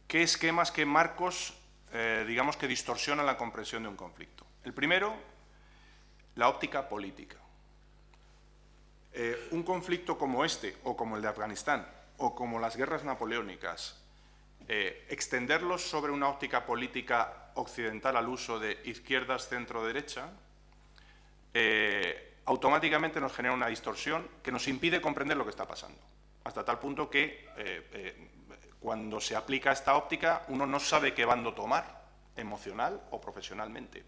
esquemas, qué marcos, digamos, que distorsionan la comprensión de un conflicto? El primero, la óptica política. Un conflicto como este, o como el de Afganistán, o como las guerras napoleónicas, extenderlos sobre una óptica política occidental al uso de izquierdas, centro, derecha, automáticamente nos genera una distorsión que nos impide comprender lo que está pasando. Hasta tal punto que cuando se aplica esta óptica uno no sabe qué bando tomar, emocional o profesionalmente,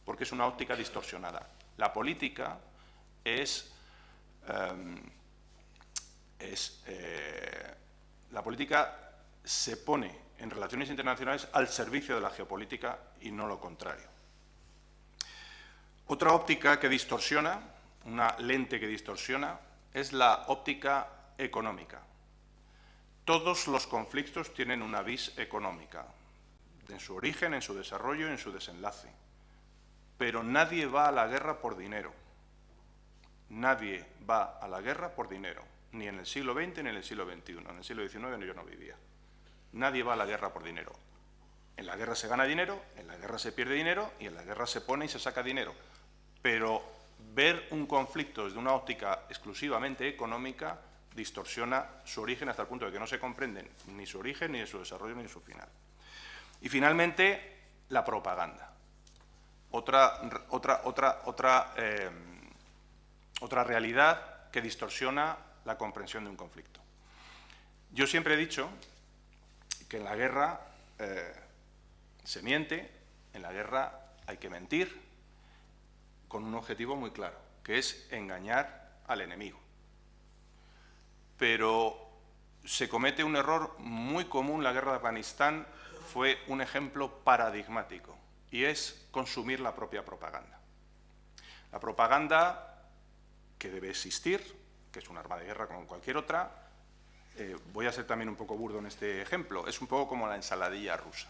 porque es una óptica distorsionada. La política es la política se pone en relaciones internacionales al servicio de la geopolítica y no lo contrario. Otra óptica que distorsiona, una lente que distorsiona, es la óptica económica. Todos los conflictos tienen una vis económica, en su origen, en su desarrollo y en su desenlace. Pero nadie va a la guerra por dinero. Nadie va a la guerra por dinero, ni en el siglo XX ni en el siglo XXI. En el siglo XIX yo no vivía. Nadie va a la guerra por dinero. En la guerra se gana dinero, en la guerra se pierde dinero y en la guerra se pone y se saca dinero. Pero ver un conflicto desde una óptica exclusivamente económica distorsiona su origen hasta el punto de que no se comprenden ni su origen, ni su desarrollo, ni su final. Y finalmente, la propaganda. Otra realidad que distorsiona la comprensión de un conflicto. Yo siempre he dicho que en la guerra se miente, en la guerra hay que mentir con un objetivo muy claro, que es engañar al enemigo. Pero se comete un error muy común. La guerra de Afganistán fue un ejemplo paradigmático, y es consumir la propia propaganda. La propaganda, que debe existir, que es un arma de guerra como cualquier otra, voy a ser también un poco burdo en este ejemplo, es un poco como la ensaladilla rusa.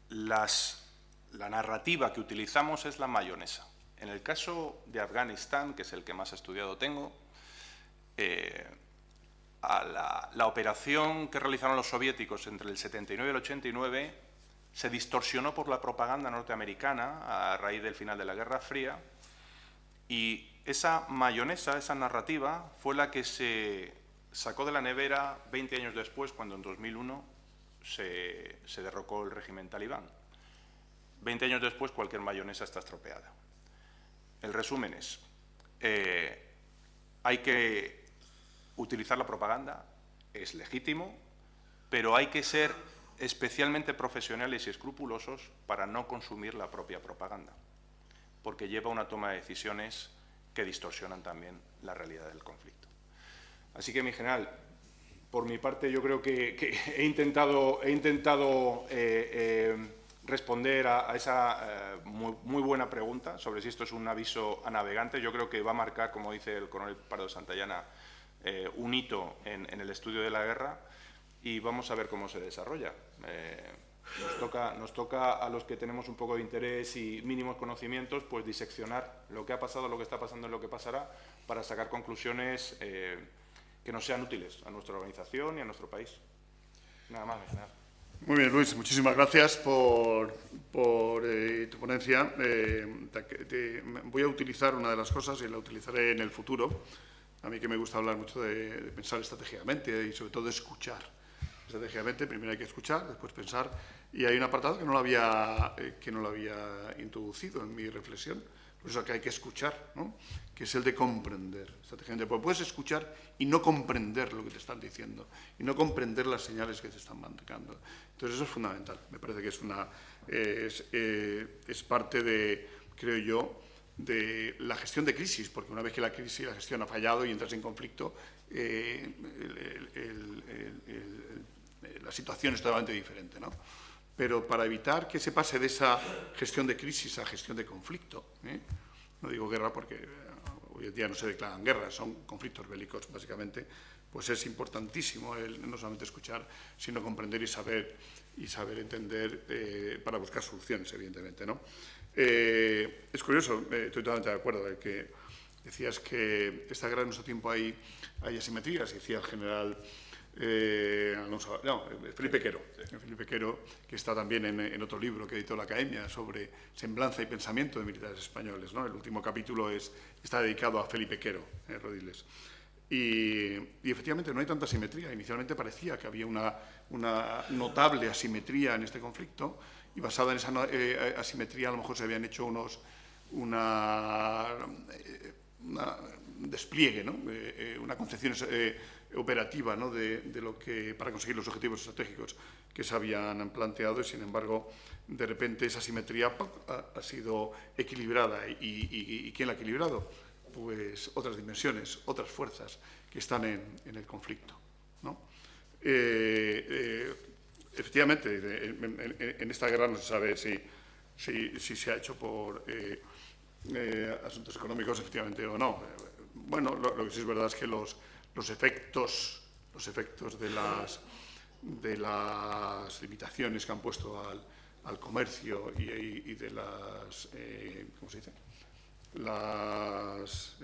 La narrativa que utilizamos es la mayonesa. En el caso de Afganistán, que es el que más estudiado tengo, la operación que realizaron los soviéticos entre el 79 y el 89 se distorsionó por la propaganda norteamericana a raíz del final de la Guerra Fría, y esa mayonesa, esa narrativa, fue la que se sacó de la nevera 20 años después, cuando en 2001 se derrocó el régimen talibán. 20 años después cualquier mayonesa está estropeada. El resumen es, hay que utilizar la propaganda, es legítimo, pero hay que ser especialmente profesionales y escrupulosos para no consumir la propia propaganda, porque lleva a una toma de decisiones que distorsionan también la realidad del conflicto. Así que, mi general, por mi parte, yo creo que he intentado responder a esa muy buena pregunta sobre si esto es un aviso a navegantes. Yo creo que va a marcar, como dice el coronel Pardo Santayana, un hito en el estudio de la guerra, y vamos a ver cómo se desarrolla. Nos toca a los que tenemos un poco de interés y mínimos conocimientos, pues diseccionar lo que ha pasado, lo que está pasando y lo que pasará, para sacar conclusiones que nos sean útiles a nuestra organización y a nuestro país. Nada más, mi general. Muy bien, Luis, muchísimas gracias por tu ponencia. Voy a utilizar una de las cosas, y la utilizaré en el futuro. A mí que me gusta hablar mucho de pensar estratégicamente y sobre todo de escuchar estratégicamente. Primero hay que escuchar, después pensar, y hay un apartado que no lo había introducido en mi reflexión, por eso que hay que escuchar, ¿no? Que es el de comprender estratégicamente. Porque puedes escuchar y no comprender lo que te están diciendo, y no comprender las señales que te están mandando. Entonces eso es fundamental. Me parece que es parte de, creo yo, de la gestión de crisis, porque una vez que la crisis y la gestión ha fallado y entras en conflicto, la situación es totalmente diferente, ¿no? Pero para evitar que se pase de esa gestión de crisis a gestión de conflicto, no digo guerra porque hoy en día no se declaran guerras, son conflictos bélicos básicamente, pues es importantísimo no solamente escuchar, sino comprender y saber entender para buscar soluciones, evidentemente, ¿no? Es curioso, estoy totalmente de acuerdo, de que decías que esta guerra en nuestro tiempo hay asimetrías, decía el general Felipe Quero, sí. Felipe Quero, que está también en otro libro que editó la Academia sobre semblanza y pensamiento de militares españoles, ¿no? El último capítulo está dedicado a Felipe Quero, Rodiles. Y efectivamente no hay tanta asimetría. Inicialmente parecía que había una notable asimetría en este conflicto, y basada en esa asimetría a lo mejor se habían hecho despliegue, ¿no? Una concepción operativa, ¿no? para conseguir los objetivos estratégicos que se habían planteado, y sin embargo, de repente esa simetría ha sido equilibrada. ¿Y quién la ha equilibrado? Pues otras dimensiones, otras fuerzas que están en el conflicto, ¿no? Efectivamente, en esta guerra no se sabe si se ha hecho por asuntos económicos, efectivamente, o no. Bueno, lo que sí es verdad es que los efectos de las limitaciones que han puesto al comercio y de las, ¿cómo se dice? Las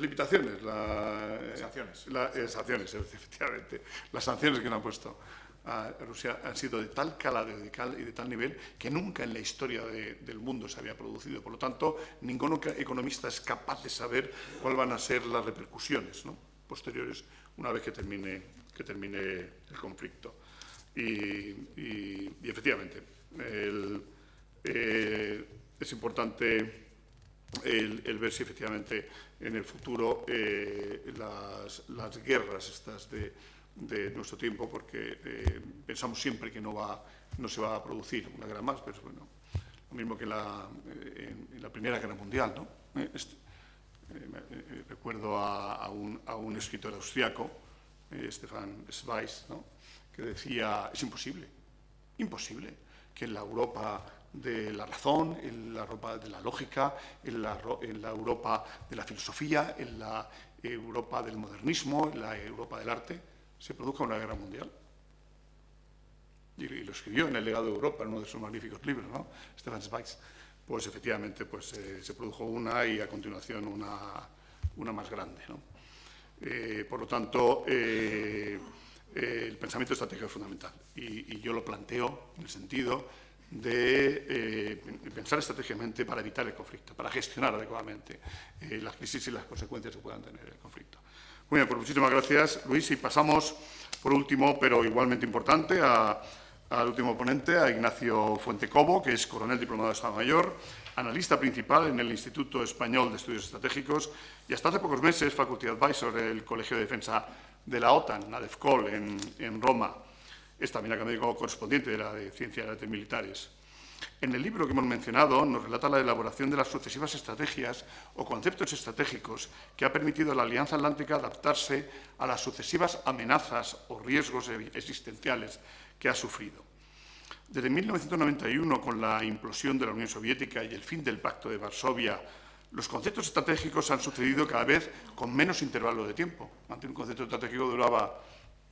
limitaciones, sanciones, efectivamente. Las sanciones que le han puesto a Rusia han sido de tal calado y de tal nivel que nunca en la historia del mundo se había producido. Por lo tanto, ningún economista es capaz de saber cuáles van a ser las repercusiones, ¿no?, posteriores una vez que termine el conflicto. Y efectivamente, es importante el ver si efectivamente en el futuro las guerras estas de nuestro tiempo, porque pensamos siempre que no se va a producir una guerra más, pero bueno, lo mismo que en la Primera Guerra Mundial, ¿no? Recuerdo a un escritor austriaco, Stefan Zweig, ¿no?, que decía: es imposible que en la Europa de la razón, en la Europa de la lógica, en la Europa de la filosofía, en la Europa del modernismo, en la Europa del arte, se produzca una guerra mundial. Y lo escribió en El legado de Europa, en uno de sus magníficos libros, ¿no?, Stefan Zweig. Pues efectivamente se produjo una, y a continuación una más grande, ¿no? Por lo tanto, el pensamiento estratégico es fundamental, y yo lo planteo en el sentido de pensar estratégicamente para evitar el conflicto, para gestionar adecuadamente las crisis y las consecuencias que puedan tener el conflicto. Muy bien, pues muchísimas gracias, Luis, y pasamos, por último, pero igualmente importante, al último ponente, a Ignacio Fuentecobo, que es coronel diplomado de Estado Mayor, analista principal en el Instituto Español de Estudios Estratégicos y hasta hace pocos meses Faculty Advisor del Colegio de Defensa de la OTAN, la DEFCOL, en Roma. Es también académico correspondiente de la de Ciencias de Artes Militares. En el libro que hemos mencionado nos relata la elaboración de las sucesivas estrategias o conceptos estratégicos que ha permitido a la Alianza Atlántica adaptarse a las sucesivas amenazas o riesgos existenciales que ha sufrido. Desde 1991, con la implosión de la Unión Soviética y el fin del Pacto de Varsovia, los conceptos estratégicos han sucedido cada vez con menos intervalo de tiempo. Antes un concepto estratégico duraba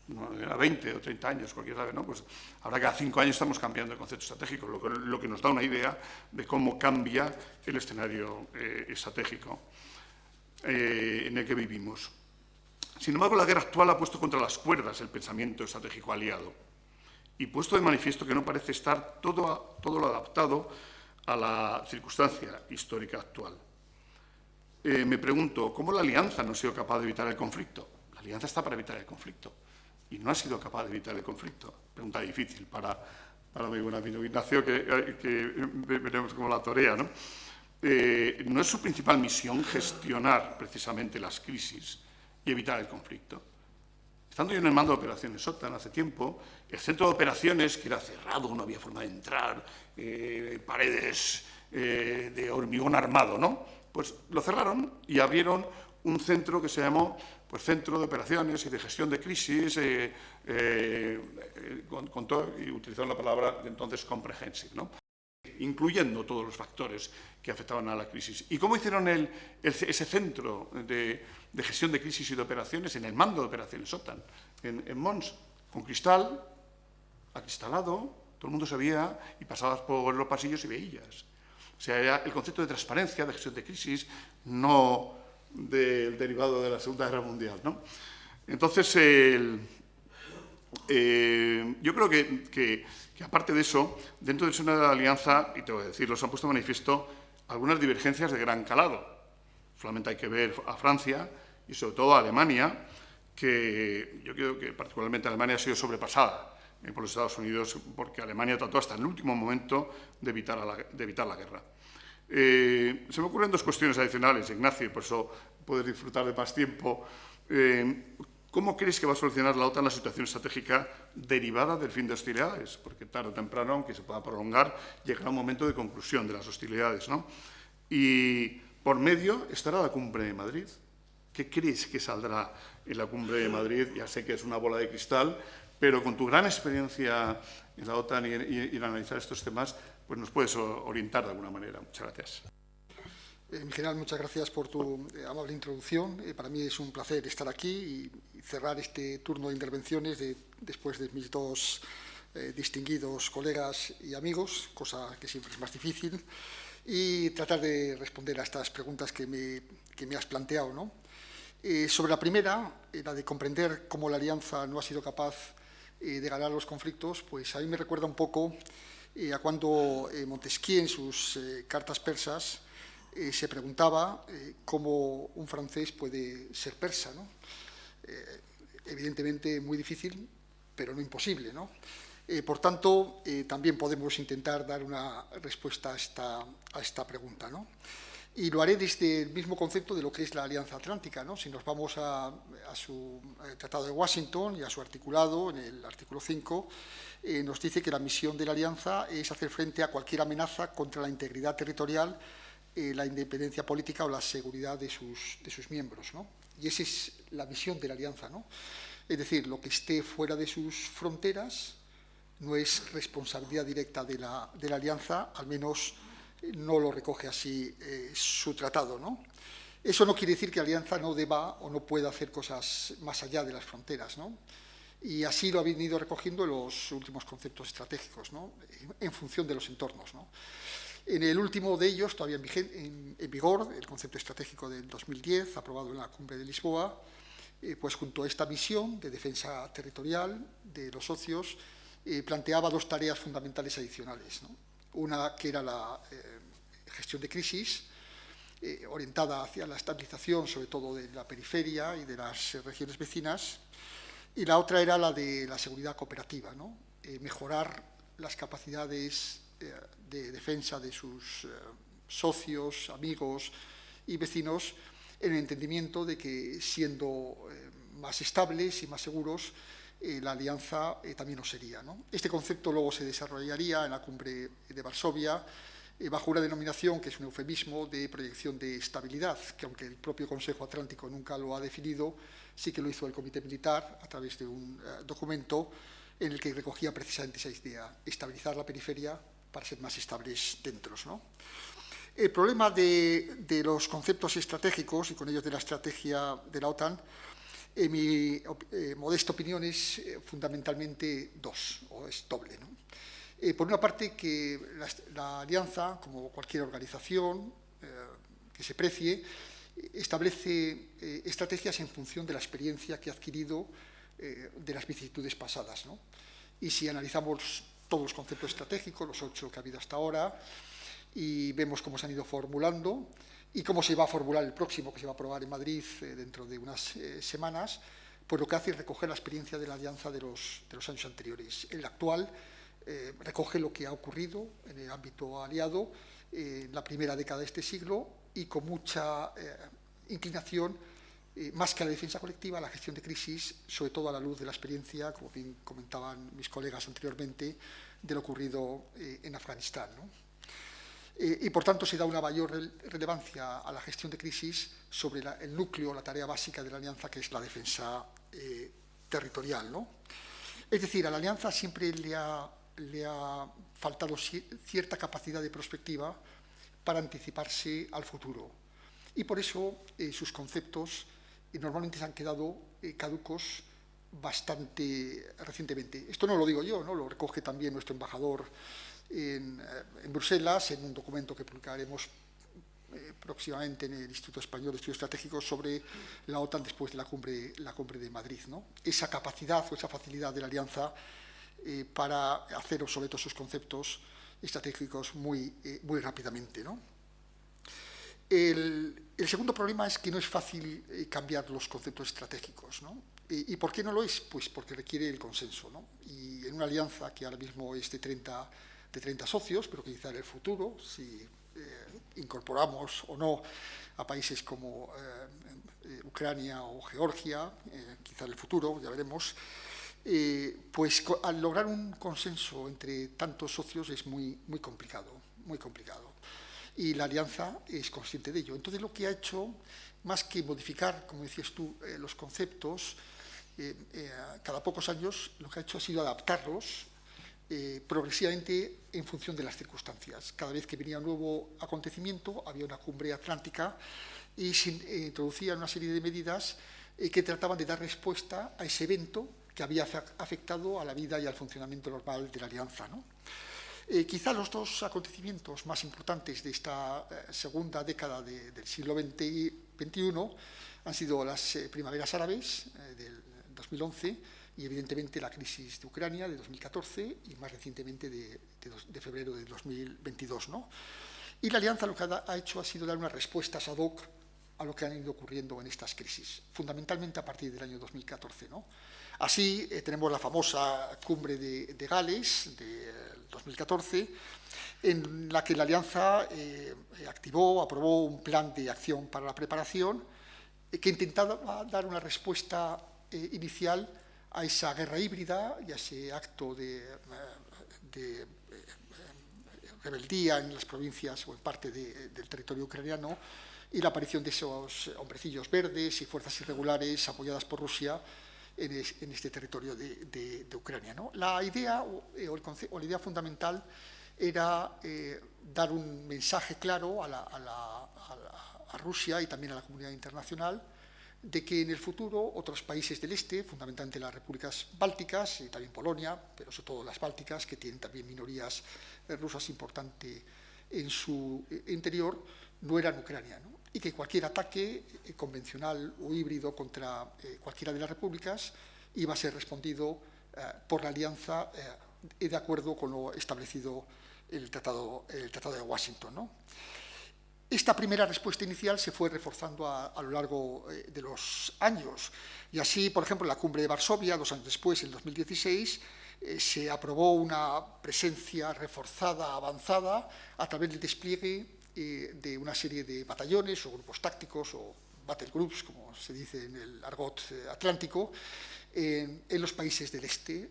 20 o 30 años, cualquiera sabe, ¿no? Pues ahora cada 5 años estamos cambiando el concepto estratégico, lo que nos da una idea de cómo cambia el escenario estratégico en el que vivimos. Sin embargo, la guerra actual ha puesto contra las cuerdas el pensamiento estratégico aliado y puesto de manifiesto que no parece estar todo lo adaptado a la circunstancia histórica actual. Me pregunto, ¿cómo la Alianza no ha sido capaz de evitar el conflicto? La Alianza está para evitar el conflicto y no ha sido capaz de evitar el conflicto. Pregunta difícil para mi buen amigo Ignacio, que veremos cómo la torea, ¿no? ¿No es su principal misión gestionar precisamente las crisis y evitar el conflicto? Estando yo en el mando de operaciones OTAN hace tiempo, el centro de operaciones, que era cerrado, no había forma de entrar, paredes de hormigón armado, ¿no? Pues lo cerraron y abrieron un centro que se llamó Centro de Operaciones y de Gestión de Crisis, y utilizaron la palabra de entonces comprehensive, ¿no?, incluyendo todos los factores que afectaban a la crisis. ¿Y cómo hicieron ese centro de gestión de crisis y de operaciones en el mando de operaciones OTAN? En Mons, con cristal, acristalado, todo el mundo sabía y pasabas por los pasillos y veías. O sea, era el concepto de transparencia, de gestión de crisis, no del derivado de la Segunda Guerra Mundial, ¿no? Entonces, yo creo que aparte de eso, dentro del seno de la Alianza, y tengo que decirlo, se han puesto de manifiesto algunas divergencias de gran calado. Solamente hay que ver a Francia y sobre todo a Alemania, que yo creo que particularmente Alemania ha sido sobrepasada por los Estados Unidos, porque Alemania trató hasta el último momento de evitar la guerra. Se me ocurren dos cuestiones adicionales, Ignacio, y por eso poder disfrutar de más tiempo. ¿Cómo crees que va a solucionar la OTAN la situación estratégica derivada del fin de hostilidades? Porque tarde o temprano, aunque se pueda prolongar, llegará un momento de conclusión de las hostilidades, ¿no? Y por medio estará la cumbre de Madrid. ¿Qué crees que saldrá en la cumbre de Madrid? Ya sé que es una bola de cristal, pero con tu gran experiencia en la OTAN y en analizar estos temas, pues nos puedes orientar de alguna manera. Muchas gracias. En general, muchas gracias por tu amable introducción. Para mí es un placer estar aquí y cerrar este turno de intervenciones después de mis dos distinguidos colegas y amigos, cosa que siempre es más difícil, y tratar de responder a estas preguntas que me has planteado, ¿no? Sobre la primera, la de comprender cómo la Alianza no ha sido capaz de ganar los conflictos, pues a mí me recuerda un poco a cuando Montesquieu, en sus cartas persas, se preguntaba cómo un francés puede ser persa, ¿no? Evidentemente muy difícil, pero no imposible, ¿no? Por tanto, también podemos intentar dar una respuesta a esta pregunta, ¿no? Y lo haré desde el mismo concepto de lo que es la Alianza Atlántica, ¿no? Si nos vamos a su Tratado de Washington y a su articulado, en el artículo 5, nos dice que la misión de la Alianza es hacer frente a cualquier amenaza contra la integridad territorial, la independencia política o la seguridad de sus miembros, ¿no? Y esa es la misión de la Alianza, ¿no? Es decir, lo que esté fuera de sus fronteras no es responsabilidad directa de la Alianza, al menos no lo recoge así su tratado, ¿no? Eso no quiere decir que la Alianza no deba o no pueda hacer cosas más allá de las fronteras, ¿no? Y así lo ha venido recogiendo los últimos conceptos estratégicos, ¿no? En función de los entornos, ¿no? En el último de ellos, todavía en vigor, el concepto estratégico del 2010, aprobado en la Cumbre de Lisboa, pues junto a esta misión de defensa territorial de los socios, planteaba dos tareas fundamentales adicionales, ¿no? Una que era la gestión de crisis, orientada hacia la estabilización, sobre todo de la periferia y de las regiones vecinas, y la otra era la de la seguridad cooperativa, ¿no? Mejorar las capacidades de defensa de sus socios, amigos y vecinos, en el entendimiento de que, siendo más estables y más seguros, la alianza también lo sería, ¿no? Este concepto luego se desarrollaría en la cumbre de Varsovia bajo una denominación que es un eufemismo de proyección de estabilidad, que aunque el propio Consejo Atlántico nunca lo ha definido, sí que lo hizo el Comité Militar a través de un documento en el que recogía precisamente esa idea, estabilizar la periferia para ser más estables dentro, ¿no? El problema de los conceptos estratégicos y con ellos de la estrategia de la OTAN, en mi modesta opinión, es fundamentalmente dos, o es doble, ¿no? Por una parte, que la alianza, como cualquier organización que se precie, establece estrategias en función de la experiencia que ha adquirido de las vicisitudes pasadas, ¿no? Y si analizamos todos los conceptos estratégicos, los 8 que ha habido hasta ahora, y vemos cómo se han ido formulando y cómo se va a formular el próximo, que se va a aprobar en Madrid dentro de unas semanas, pues lo que hace es recoger la experiencia de la alianza de los años anteriores. El actual recoge lo que ha ocurrido en el ámbito aliado en la primera década de este siglo y con mucha inclinación, más que a la defensa colectiva, a la gestión de crisis, sobre todo a la luz de la experiencia, como bien comentaban mis colegas anteriormente, de lo ocurrido en Afganistán, ¿no? Y por tanto se da una mayor relevancia a la gestión de crisis sobre el núcleo, la tarea básica de la alianza, que es la defensa territorial, ¿no? Es decir, a la alianza siempre le ha faltado cierta capacidad de prospectiva para anticiparse al futuro. Y por eso sus conceptos normalmente se han quedado caducos bastante recientemente. Esto no lo digo yo, ¿no? Lo recoge también nuestro embajador en Bruselas, en un documento que publicaremos próximamente en el Instituto Español de Estudios Estratégicos sobre la OTAN después de la cumbre de Madrid, ¿no? Esa capacidad o esa facilidad de la alianza para hacer obsoletos sus conceptos estratégicos muy rápidamente, ¿no? El segundo problema es que no es fácil cambiar los conceptos estratégicos, ¿no? ¿Y por qué no lo es? Pues porque requiere el consenso, ¿no? Y en una alianza que ahora mismo es de 30 socios, pero que quizá en el futuro, si incorporamos o no a países como Ucrania o Georgia, quizá en el futuro, ya veremos, pues al lograr un consenso entre tantos socios es muy complicado, muy complicado. Y la alianza es consciente de ello. Entonces, lo que ha hecho, más que modificar, como decías tú, los conceptos, cada pocos años lo que ha hecho ha sido adaptarlos progresivamente en función de las circunstancias. Cada vez que venía un nuevo acontecimiento, había una cumbre atlántica y se introducían una serie de medidas que trataban de dar respuesta a ese evento que había afectado a la vida y al funcionamiento normal de la alianza, ¿no? Quizá los dos acontecimientos más importantes de esta segunda década del siglo XXI han sido las primaveras árabes del 2011 y, evidentemente, la crisis de Ucrania de 2014 y, más recientemente, de febrero de 2022, ¿no? Y la alianza lo que ha hecho ha sido dar unas respuestas ad hoc a lo que han ido ocurriendo en estas crisis, fundamentalmente a partir del año 2014, ¿no? Así, tenemos la famosa cumbre de Gales de 2014, en la que la Alianza aprobó un plan de acción para la preparación que intentaba dar una respuesta inicial a esa guerra híbrida y a ese acto de rebeldía en las provincias o en parte del territorio ucraniano y la aparición de esos hombrecillos verdes y fuerzas irregulares apoyadas por Rusia en este territorio de Ucrania, ¿no? La idea o la idea fundamental era dar un mensaje claro a Rusia y también a la comunidad internacional de que en el futuro otros países del este, fundamentalmente las repúblicas bálticas y también Polonia, pero sobre todo las bálticas, que tienen también minorías rusas importantes en su interior, no eran Ucrania, ¿no? Y que cualquier ataque convencional o híbrido contra cualquiera de las repúblicas iba a ser respondido por la Alianza de acuerdo con lo establecido en el Tratado de Washington, ¿no? Esta primera respuesta inicial se fue reforzando a lo largo de los años. Y así, por ejemplo, en la cumbre de Varsovia, 2 años después, en 2016, se aprobó una presencia reforzada, avanzada, a través del despliegue de una serie de batallones o grupos tácticos o battle groups, como se dice en el argot atlántico, en los países del este,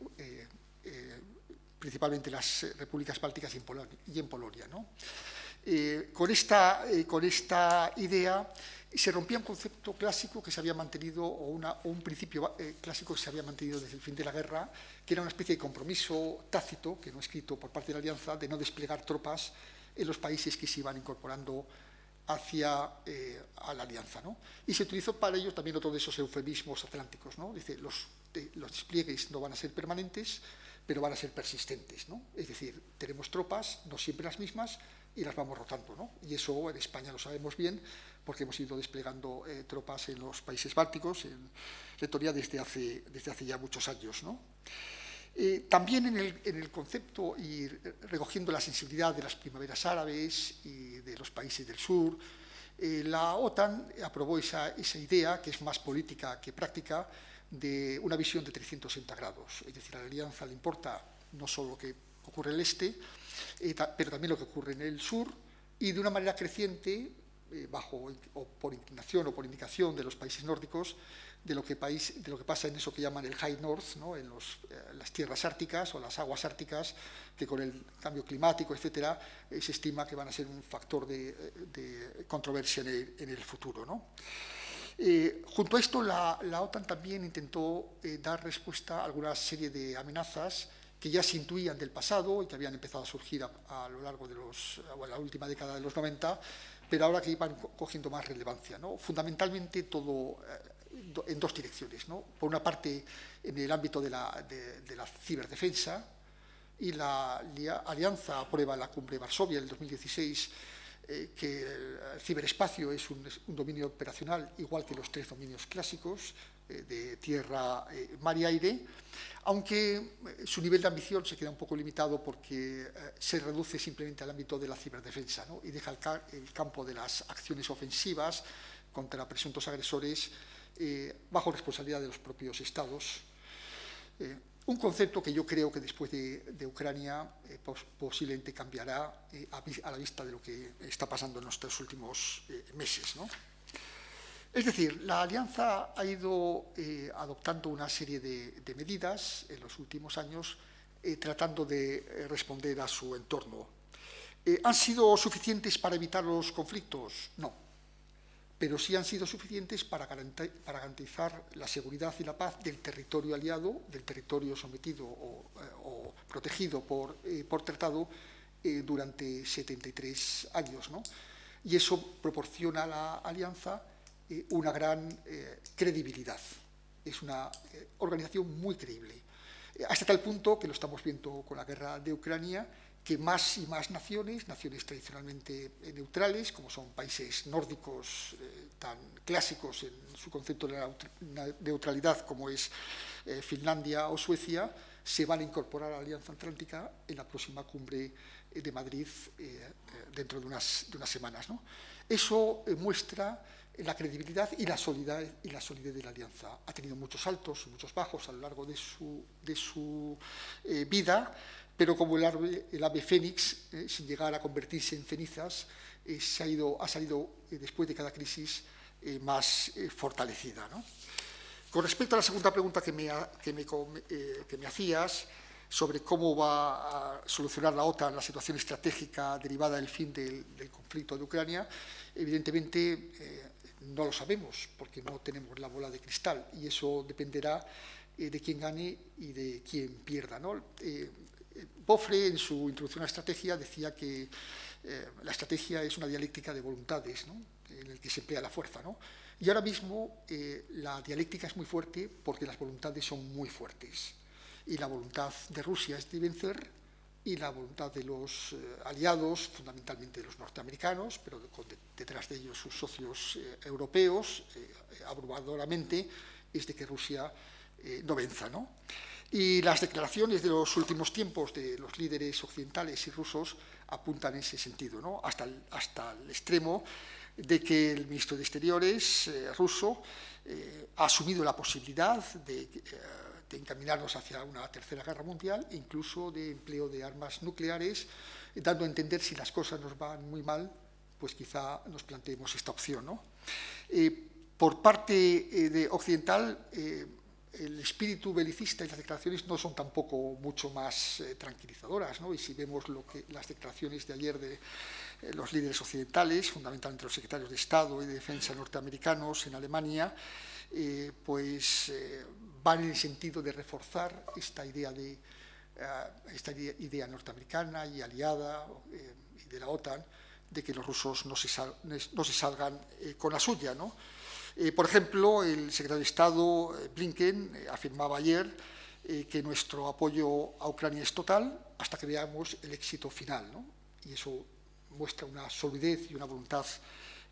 principalmente las repúblicas bálticas y en Polonia, ¿no? Con esta idea se rompía un concepto clásico que se había mantenido, o un principio clásico que se había mantenido desde el fin de la guerra, que era una especie de compromiso tácito, que no escrito por parte de la Alianza, de no desplegar tropas en los países que se iban incorporando a la Alianza, ¿no? Y se utilizó para ello también otro de esos eufemismos atlánticos, ¿no? Dice, los despliegues no van a ser permanentes, pero van a ser persistentes, ¿no? Es decir, tenemos tropas, no siempre las mismas, y las vamos rotando, ¿no? Y eso en España lo sabemos bien, porque hemos ido desplegando tropas en los países bálticos, en Letonia, desde hace ya muchos años, ¿no? También en el concepto y recogiendo la sensibilidad de las primaveras árabes y de los países del sur, la OTAN aprobó esa idea, que es más política que práctica, de una visión de 360 grados. Es decir, a la Alianza le importa no solo lo que ocurre en el este, pero también lo que ocurre en el sur, y de una manera creciente, o por inclinación o por indicación de los países nórdicos, de lo que pasa en eso que llaman el High North, ¿no? En las tierras árticas o las aguas árticas, que con el cambio climático, etcétera, se estima que van a ser un factor de controversia en el futuro, ¿no? Junto a esto, la OTAN también intentó dar respuesta a alguna serie de amenazas que ya se intuían del pasado y que habían empezado a surgir a lo largo de la última década de los 90, pero ahora que iban cogiendo más relevancia, ¿no? Fundamentalmente todo en dos direcciones, ¿no? Por una parte, en el ámbito de la ciberdefensa, y la Alianza aprueba en la cumbre de Varsovia del 2016 que el ciberespacio es un dominio operacional igual que los 3 dominios clásicos de tierra, mar y aire, aunque su nivel de ambición se queda un poco limitado porque se reduce simplemente al ámbito de la ciberdefensa, ¿no? Y deja el campo de las acciones ofensivas contra presuntos agresores bajo responsabilidad de los propios Estados. Un concepto que yo creo que después de Ucrania posiblemente cambiará a la vista de lo que está pasando en estos últimos meses, ¿no? Es decir, la Alianza ha ido adoptando una serie de medidas en los últimos años tratando de responder a su entorno. ¿Han sido suficientes para evitar los conflictos? No, pero sí han sido suficientes para garantizar la seguridad y la paz del territorio aliado, del territorio sometido o protegido por tratado durante 73 años, ¿no? Y eso proporciona a la Alianza una gran credibilidad. Es una organización muy creíble. Hasta tal punto que lo estamos viendo con la guerra de Ucrania, que más y más naciones tradicionalmente neutrales, como son países nórdicos tan clásicos en su concepto de la neutralidad como es Finlandia o Suecia, se van a incorporar a la Alianza Atlántica en la próxima cumbre de Madrid dentro de unas semanas, ¿no? Eso muestra la credibilidad y la solidez de la Alianza. Ha tenido muchos altos y muchos bajos a lo largo de su vida, pero como el ave fénix, sin llegar a convertirse en cenizas, ha salido después de cada crisis más fortalecida, ¿no? Con respecto a la segunda pregunta que me hacías sobre cómo va a solucionar la OTAN la situación estratégica derivada del fin del conflicto de Ucrania, evidentemente no lo sabemos porque no tenemos la bola de cristal y eso dependerá de quién gane y de quién pierda, ¿no? Boffre, en su introducción a la estrategia, decía que la estrategia es una dialéctica de voluntades, ¿no? En el que se emplea la fuerza, ¿no? Y ahora mismo la dialéctica es muy fuerte porque las voluntades son muy fuertes. Y la voluntad de Rusia es de vencer y la voluntad de los aliados, fundamentalmente de los norteamericanos, pero detrás de ellos sus socios europeos, abrumadoramente, es de que Rusia no venza, ¿no? Y las declaraciones de los últimos tiempos de los líderes occidentales y rusos apuntan en ese sentido, ¿no? Hasta el extremo de que el ministro de Exteriores ruso ha asumido la posibilidad de encaminarnos hacia una tercera guerra mundial, incluso de empleo de armas nucleares, dando a entender si las cosas nos van muy mal, pues quizá nos planteemos esta opción, ¿no? Por parte occidental, el espíritu belicista y las declaraciones no son tampoco mucho más tranquilizadoras, ¿no? Y si vemos las declaraciones de ayer de los líderes occidentales, fundamentalmente los secretarios de Estado y de Defensa norteamericanos en Alemania, pues van en el sentido de reforzar esta idea norteamericana y aliada y de la OTAN, de que los rusos no se salgan con la suya, ¿no? Por ejemplo, el secretario de Estado, Blinken, afirmaba ayer que nuestro apoyo a Ucrania es total hasta que veamos el éxito final, ¿no? Y eso muestra una solidez y una voluntad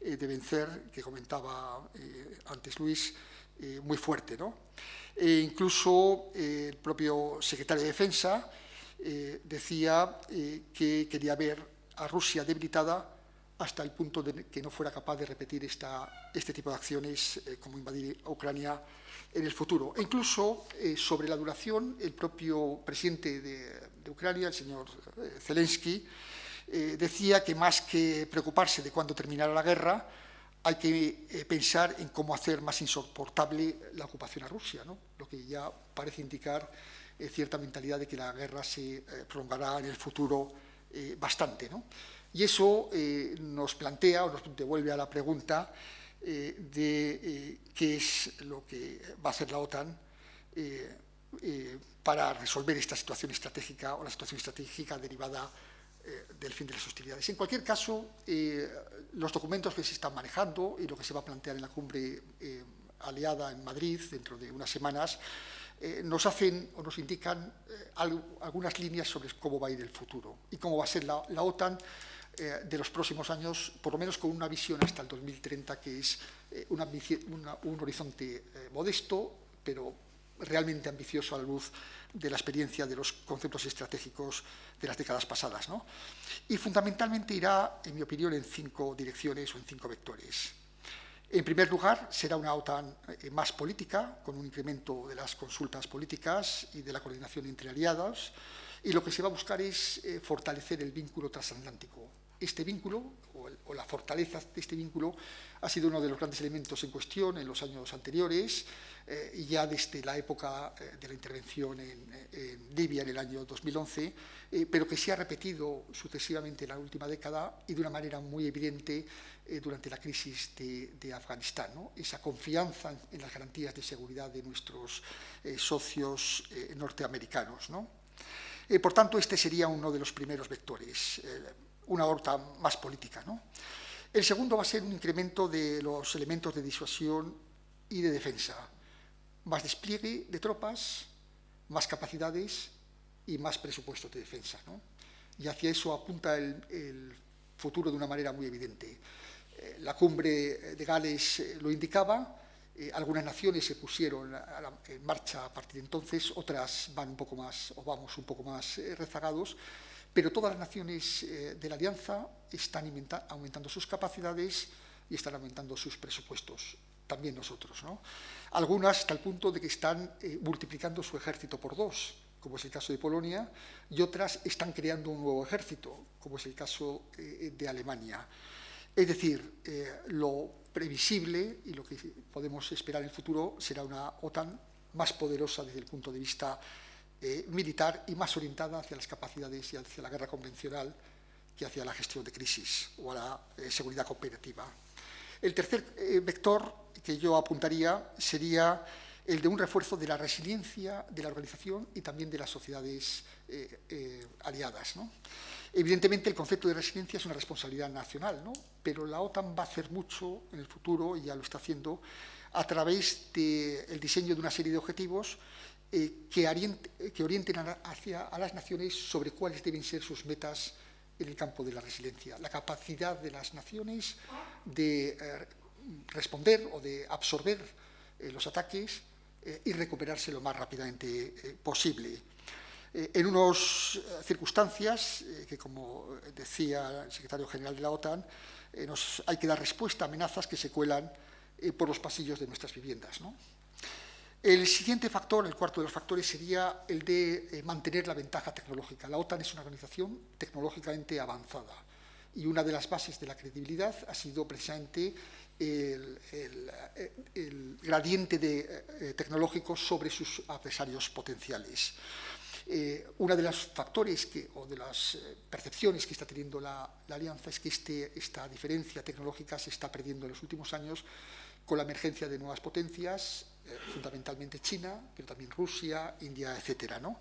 de vencer, que comentaba antes Luis, muy fuerte, ¿no? Incluso el propio secretario de Defensa decía que quería ver a Rusia debilitada hasta el punto de que no fuera capaz de repetir este tipo de acciones como invadir Ucrania en el futuro. E incluso sobre la duración, el propio presidente de Ucrania, el señor Zelensky, decía que más que preocuparse de cuándo terminara la guerra, hay que pensar en cómo hacer más insoportable la ocupación a Rusia, ¿no? Lo que ya parece indicar cierta mentalidad de que la guerra se prolongará en el futuro bastante, ¿no? Y eso nos plantea o nos devuelve a la pregunta de qué es lo que va a hacer la OTAN para resolver esta situación estratégica o la situación estratégica derivada del fin de las hostilidades. En cualquier caso, los documentos que se están manejando y lo que se va a plantear en la cumbre aliada en Madrid dentro de unas semanas nos hacen o nos indican algunas líneas sobre cómo va a ir el futuro y cómo va a ser la OTAN de los próximos años, por lo menos con una visión hasta el 2030, que es un horizonte modesto, pero realmente ambicioso a la luz de la experiencia de los conceptos estratégicos de las décadas pasadas, ¿no? Y fundamentalmente irá, en mi opinión, en 5 direcciones o en 5 vectores. En primer lugar, será una OTAN más política, con un incremento de las consultas políticas y de la coordinación entre aliados, y lo que se va a buscar es fortalecer el vínculo transatlántico. Este vínculo, o la fortaleza de este vínculo, ha sido uno de los grandes elementos en cuestión en los años anteriores, y ya desde la época de la intervención en Libia en el año 2011, pero que se ha repetido sucesivamente en la última década y de una manera muy evidente durante la crisis de Afganistán, ¿no? Esa confianza en las garantías de seguridad de nuestros socios norteamericanos, ¿no? Por tanto, este sería uno de los primeros vectores, una OTAN más política, ¿no? El segundo va a ser un incremento de los elementos de disuasión y de defensa, más despliegue de tropas, más capacidades y más presupuestos de defensa, ¿no? Y hacia eso apunta el futuro de una manera muy evidente. La cumbre de Gales lo indicaba, algunas naciones se pusieron en marcha a partir de entonces, otras van un poco más, o vamos un poco más rezagados, pero todas las naciones de la Alianza están aumentando sus capacidades y están aumentando sus presupuestos, también nosotros, ¿no? Algunas hasta el punto de que están multiplicando su ejército por 2, como es el caso de Polonia, y otras están creando un nuevo ejército, como es el caso de Alemania. Es decir, lo previsible y lo que podemos esperar en el futuro será una OTAN más poderosa desde el punto de vista militar y más orientada hacia las capacidades y hacia la guerra convencional que hacia la gestión de crisis o a la seguridad cooperativa. El tercer vector que yo apuntaría sería el de un refuerzo de la resiliencia de la organización y también de las sociedades aliadas, ¿no? Evidentemente, el concepto de resiliencia es una responsabilidad nacional, ¿no? Pero la OTAN va a hacer mucho en el futuro, y ya lo está haciendo, a través del diseño de una serie de objetivos que orienten a las naciones sobre cuáles deben ser sus metas en el campo de la resiliencia. La capacidad de las naciones de responder o de absorber los ataques y recuperarse lo más rápidamente posible. En unas circunstancias que, como decía el secretario general de la OTAN, hay que dar respuesta a amenazas que se cuelan por los pasillos de nuestras viviendas, ¿no? El siguiente factor, el cuarto de los factores, sería el de mantener la ventaja tecnológica. La OTAN es una organización tecnológicamente avanzada y una de las bases de la credibilidad ha sido precisamente el gradiente tecnológico sobre sus adversarios potenciales. Uno de los factores o de las percepciones que está teniendo la Alianza es que esta diferencia tecnológica se está perdiendo en los últimos años con la emergencia de nuevas potencias, fundamentalmente China, pero también Rusia, India, etcétera, ¿no?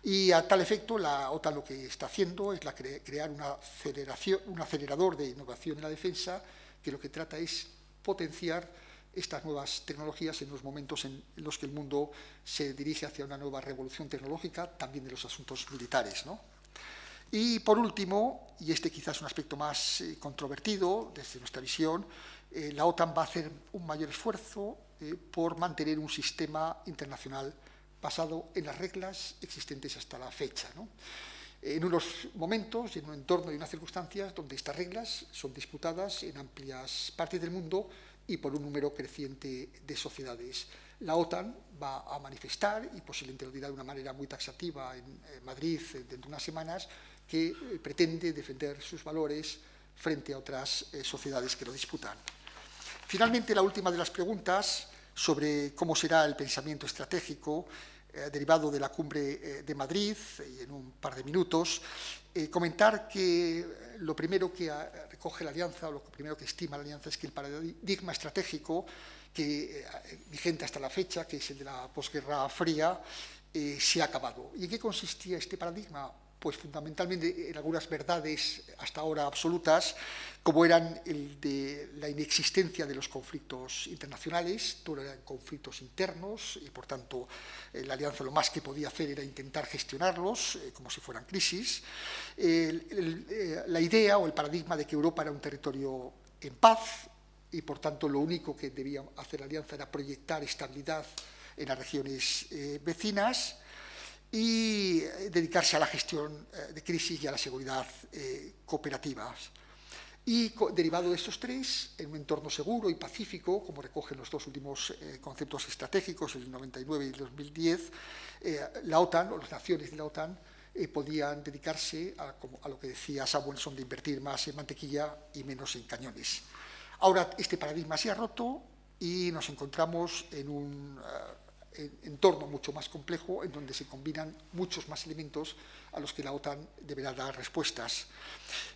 Y a tal efecto, la OTAN lo que está haciendo es crear un acelerador de innovación en la defensa, que lo que trata es potenciar estas nuevas tecnologías en los momentos en los que el mundo se dirige hacia una nueva revolución tecnológica, también de los asuntos militares, ¿no? Y por último, y este quizás es un aspecto más controvertido desde nuestra visión, la OTAN va a hacer un mayor esfuerzo por mantener un sistema internacional basado en las reglas existentes hasta la fecha, ¿no? En unos momentos, en un entorno y unas circunstancias donde estas reglas son disputadas en amplias partes del mundo y por un número creciente de sociedades. La OTAN va a manifestar, y posiblemente lo dirá de una manera muy taxativa en Madrid dentro de unas semanas, que pretende defender sus valores frente a otras sociedades que lo disputan. Finalmente, la última de las preguntas sobre cómo será el pensamiento estratégico derivado de la cumbre de Madrid, y en un par de minutos, comentar que lo primero que recoge la Alianza, o lo primero que estima la Alianza, es que el paradigma estratégico que vigente hasta la fecha, que es el de la posguerra fría, se ha acabado. ¿Y en qué consistía este paradigma? Pues fundamentalmente en algunas verdades hasta ahora absolutas, como eran el de la inexistencia de los conflictos internacionales, todo eran conflictos internos, y por tanto la Alianza lo más que podía hacer era intentar gestionarlos como si fueran crisis. La idea o el paradigma de que Europa era un territorio en paz, y por tanto lo único que debía hacer la Alianza era proyectar estabilidad en las regiones vecinas, y dedicarse a la gestión de crisis y a la seguridad cooperativas. Y derivado de estos tres, en un entorno seguro y pacífico, como recogen los dos últimos conceptos estratégicos, el 99 y el 2010, la OTAN, o las naciones de la OTAN, podían dedicarse a lo que decía Samuelson, de invertir más en mantequilla y menos en cañones. Ahora este paradigma se ha roto y nos encontramos en un entorno mucho más complejo, en donde se combinan muchos más elementos a los que la OTAN deberá dar respuestas.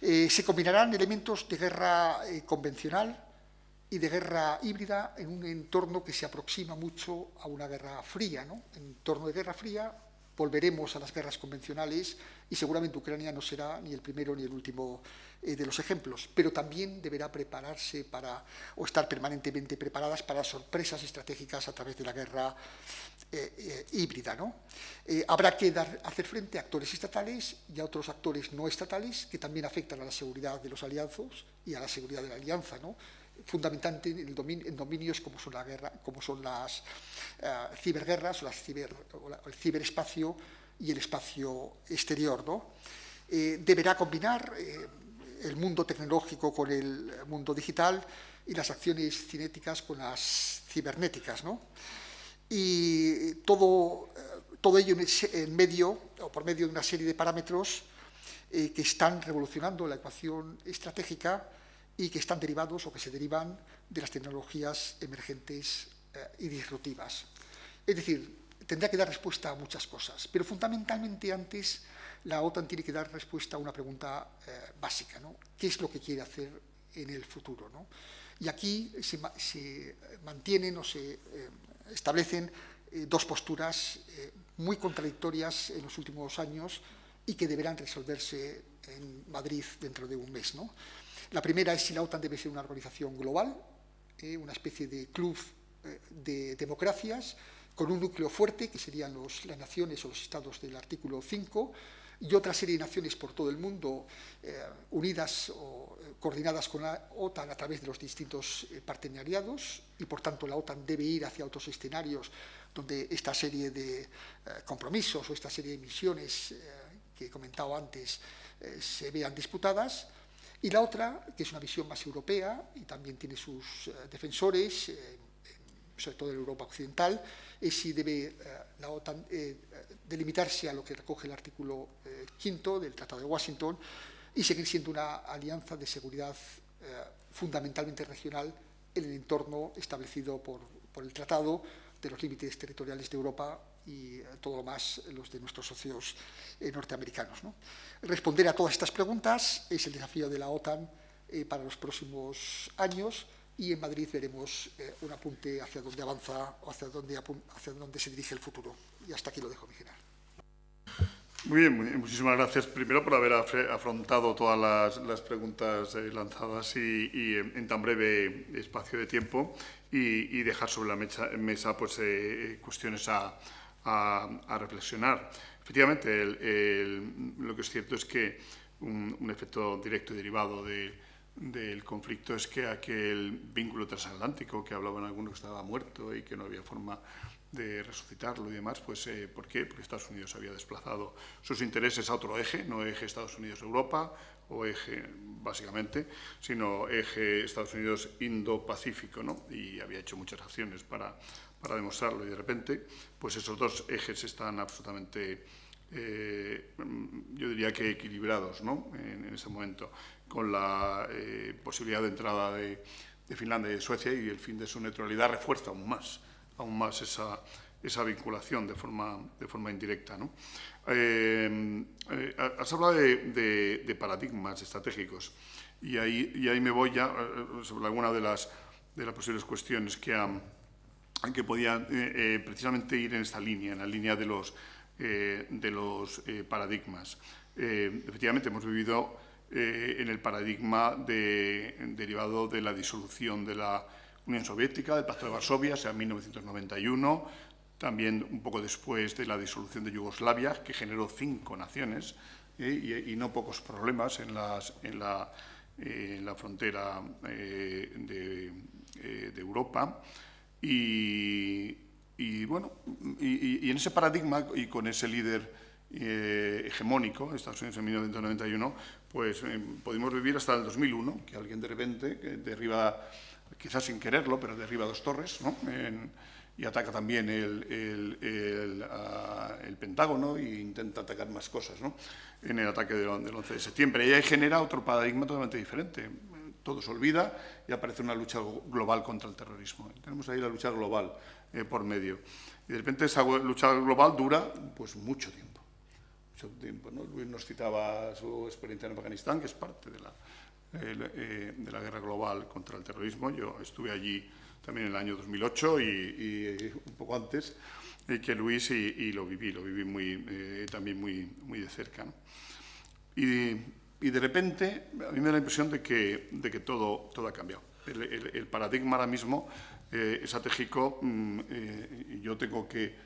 Se combinarán elementos de guerra convencional y de guerra híbrida en un entorno que se aproxima mucho a una guerra fría, ¿no? En entorno de guerra fría volveremos a las guerras convencionales y seguramente Ucrania no será ni el primero ni el último de los ejemplos, pero también deberá prepararse o estar permanentemente preparadas para sorpresas estratégicas a través de la guerra híbrida, ¿no? Habrá que hacer frente a actores estatales y a otros actores no estatales que también afectan a la seguridad de los aliados y a la seguridad de la alianza, ¿no? Fundamentalmente en dominios como son las ciberguerras o el ciberespacio y el espacio exterior, ¿no? Deberá combinar el mundo tecnológico con el mundo digital y las acciones cinéticas con las cibernéticas, ¿no? Y todo ello por medio de una serie de parámetros que están revolucionando la ecuación estratégica y que están derivados o que se derivan de las tecnologías emergentes y disruptivas. Es decir, tendrá que dar respuesta a muchas cosas, pero fundamentalmente antes la OTAN tiene que dar respuesta a una pregunta básica, ¿no? ¿Qué es lo que quiere hacer en el futuro, ¿no? Y aquí se mantienen o se establecen dos posturas muy contradictorias en los últimos años y que deberán resolverse en Madrid dentro de un mes, ¿no? La primera es si la OTAN debe ser una organización global, una especie de club de democracias, con un núcleo fuerte, que serían las naciones o los estados del artículo 5, y otra serie de naciones por todo el mundo unidas o coordinadas con la OTAN a través de los distintos partenariados, y por tanto la OTAN debe ir hacia otros escenarios donde esta serie de compromisos o esta serie de misiones que he comentado antes se vean disputadas. Y la otra, que es una visión más europea y también tiene sus defensores, sobre todo en Europa occidental, es si debe la OTAN delimitarse a lo que recoge el artículo 5 del Tratado de Washington y seguir siendo una alianza de seguridad fundamentalmente regional en el entorno establecido por el Tratado de los límites territoriales de Europa y todo lo más los de nuestros socios norteamericanos, ¿no? Responder a todas estas preguntas es el desafío de la OTAN para los próximos años, y en Madrid veremos un apunte hacia dónde avanza o hacia dónde se dirige el futuro. Y hasta aquí lo dejo, mi general. Muy bien, muchísimas gracias primero por haber afrontado todas las preguntas lanzadas y en tan breve espacio de tiempo y dejar sobre la mesa pues, cuestiones a reflexionar. Efectivamente, lo que es cierto es que un efecto directo y derivado del conflicto es que aquel vínculo transatlántico que hablaban algunos que estaba muerto y que no había forma de resucitarlo y demás, pues ¿por qué? Porque Estados Unidos había desplazado sus intereses a otro eje, no eje Estados Unidos-Europa o eje básicamente, sino eje Estados Unidos-Indo-Pacífico, ¿no? Y había hecho muchas acciones para demostrarlo y de repente, pues esos dos ejes están absolutamente, yo diría que equilibrados, ¿no? En ese momento, con la posibilidad de entrada de Finlandia y de Suecia, y el fin de su neutralidad refuerza aún más esa vinculación de forma indirecta, ¿no? Has hablado de paradigmas estratégicos y ahí me voy ya sobre alguna de las posibles cuestiones que podían precisamente ir en esta línea, en la línea de los paradigmas. Efectivamente, hemos vivido en el paradigma derivado de la disolución de la Unión Soviética, del Pacto de Varsovia, o sea, en 1991, también un poco después de la disolución de Yugoslavia, que generó 5 naciones y no pocos problemas en la frontera de Europa. Y bueno, y en ese paradigma y con ese líder hegemónico, Estados Unidos en 1991, pues pudimos vivir hasta el 2001, que alguien de repente derriba, quizás sin quererlo, pero derriba 2 torres, ¿no? Y ataca también el Pentágono e intenta atacar más cosas, ¿no? En el ataque del 11 de septiembre. Y ahí genera otro paradigma totalmente diferente. Todo se olvida y aparece una lucha global contra el terrorismo. Tenemos ahí la lucha global por medio. Y de repente esa lucha global dura pues mucho tiempo. Mucho tiempo, ¿no? Luis nos citaba su experiencia en Afganistán, que es parte de la guerra global contra el terrorismo. Yo estuve allí también en el año 2008 y un poco antes que Luis y lo viví también muy de cerca, ¿no? Y de repente a mí me da la impresión de que todo ha cambiado. El paradigma ahora mismo estratégico, yo tengo que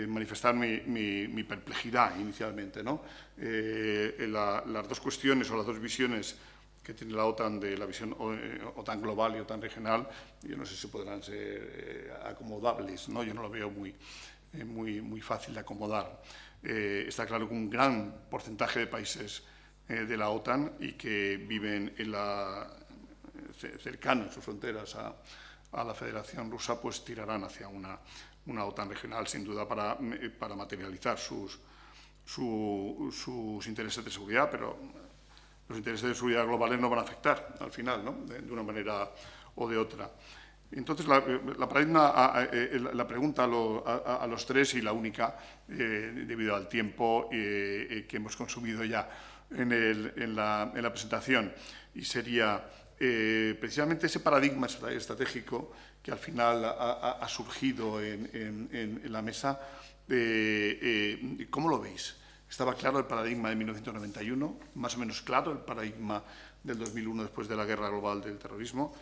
manifestar mi perplejidad inicialmente, ¿no? Las 2 cuestiones o las 2 visiones que tiene la OTAN, de la visión OTAN global y OTAN regional, yo no sé si podrán ser acomodables, ¿no? Yo no lo veo muy fácil de acomodar. Está claro que un gran porcentaje de países de la OTAN y que viven cercanos en sus fronteras a la Federación Rusa, pues tirarán hacia una OTAN regional, sin duda, para materializar sus intereses de seguridad, pero los intereses de seguridad globales no van a afectar al final, ¿no? De una manera o de otra. Entonces, la pregunta a los 3 y la única, debido al tiempo que hemos consumido ya en la presentación, y sería precisamente ese paradigma estratégico que al final ha surgido en la mesa. ¿Cómo lo veis? Estaba claro el paradigma de 1991, más o menos claro el paradigma del 2001 después de la guerra global del terrorismo.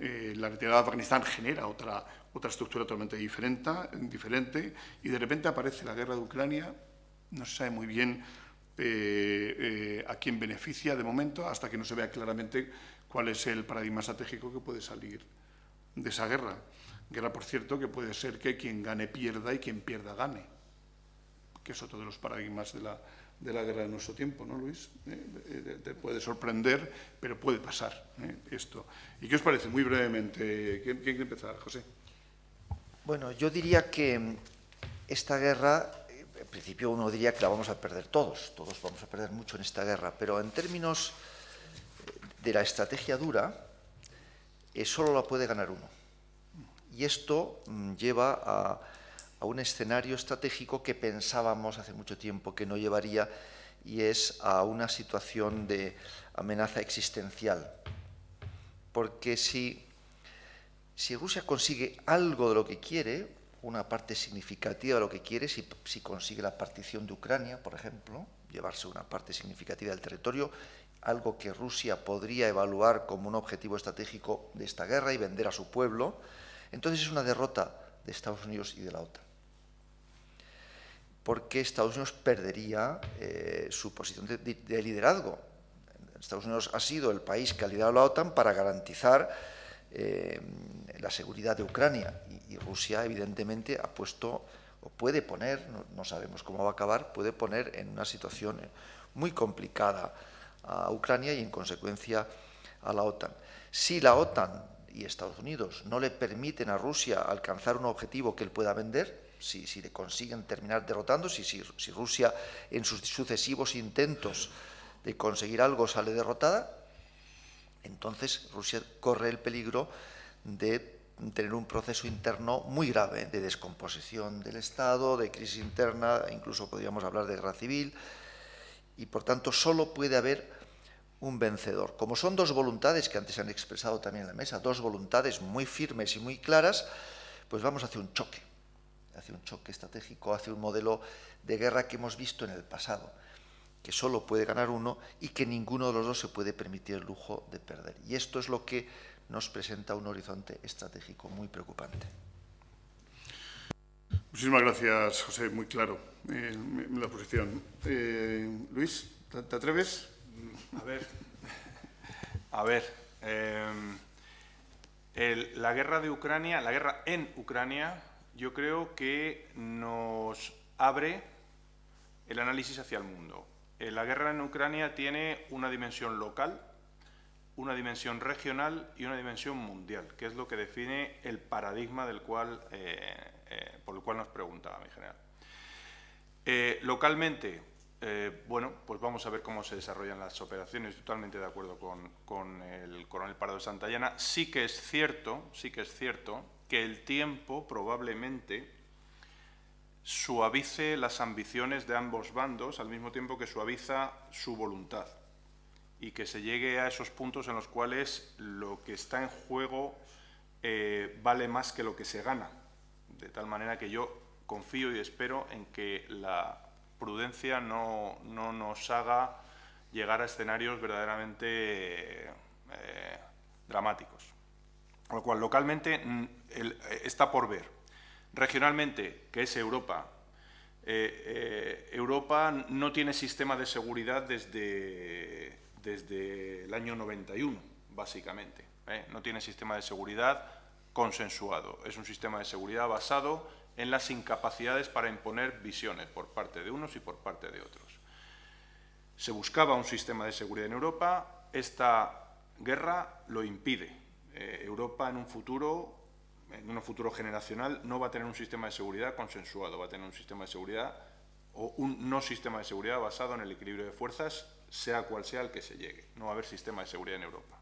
La retirada de Afganistán genera otra estructura totalmente diferente y de repente aparece la guerra de Ucrania. No se sabe muy bien a quién beneficia de momento, hasta que no se vea claramente cuál es el paradigma estratégico que puede salir de esa guerra. Guerra, por cierto, que puede ser que quien gane pierda y quien pierda gane, que es otro de los paradigmas de la guerra de nuestro tiempo, ¿no, Luis? Te puede sorprender, pero puede pasar esto. ¿Y qué os parece? Muy brevemente, ¿quién quiere empezar? José. Bueno, yo diría que esta guerra, en principio uno diría que la vamos a perder todos vamos a perder mucho en esta guerra, pero en términos de la estrategia dura, solo la puede ganar uno. Y esto lleva a un escenario estratégico que pensábamos hace mucho tiempo que no llevaría, y es a una situación de amenaza existencial. Porque si Rusia consigue algo de lo que quiere, una parte significativa de lo que quiere, si consigue la partición de Ucrania, por ejemplo, llevarse una parte significativa del territorio, algo que Rusia podría evaluar como un objetivo estratégico de esta guerra y vender a su pueblo, entonces es una derrota de Estados Unidos y de la OTAN. Porque Estados Unidos perdería su posición de liderazgo. Estados Unidos ha sido el país que ha liderado la OTAN para garantizar la seguridad de Ucrania, y Rusia evidentemente ha puesto, o puede poner, no sabemos cómo va a acabar, puede poner en una situación muy complicada a Ucrania y en consecuencia a la OTAN. Si la OTAN y Estados Unidos no le permiten a Rusia alcanzar un objetivo que él pueda vender, si le consiguen terminar derrotando, si Rusia en sus sucesivos intentos de conseguir algo sale derrotada, entonces Rusia corre el peligro de tener un proceso interno muy grave de descomposición del Estado, de crisis interna, incluso podríamos hablar de guerra civil, y por tanto solo puede haber un vencedor. Como son 2 voluntades que antes se han expresado también en la mesa, 2 voluntades muy firmes y muy claras, pues vamos hacia un choque estratégico, hacia un modelo de guerra que hemos visto en el pasado, que solo puede ganar uno y que ninguno de los 2 se puede permitir el lujo de perder. Y esto es lo que nos presenta un horizonte estratégico muy preocupante. Muchísimas gracias, José, muy claro la posición. Luis, ¿te atreves? A ver, la guerra de Ucrania, la guerra en Ucrania, yo creo que nos abre el análisis hacia el mundo. La guerra en Ucrania tiene una dimensión local, una dimensión regional y una dimensión mundial, que es lo que define el paradigma por el cual nos preguntaba mi general. Localmente, bueno, pues vamos a ver cómo se desarrollan las operaciones. Totalmente de acuerdo con el coronel Pardo de Santayana. Sí que es cierto que el tiempo probablemente suavice las ambiciones de ambos bandos al mismo tiempo que suaviza su voluntad, y que se llegue a esos puntos en los cuales lo que está en juego vale más que lo que se gana. De tal manera que yo confío y espero en que la prudencia no nos haga llegar a escenarios verdaderamente dramáticos. Con lo cual, localmente está por ver. Regionalmente, que es Europa, Europa no tiene sistema de seguridad desde el año 91, básicamente. No tiene sistema de seguridad consensuado. Es un sistema de seguridad basado en las incapacidades para imponer visiones por parte de unos y por parte de otros. Se buscaba un sistema de seguridad en Europa, esta guerra lo impide. Europa en un futuro generacional no va a tener un sistema de seguridad consensuado, va a tener un sistema de seguridad o un no sistema de seguridad basado en el equilibrio de fuerzas, sea cual sea el que se llegue. No va a haber sistema de seguridad en Europa.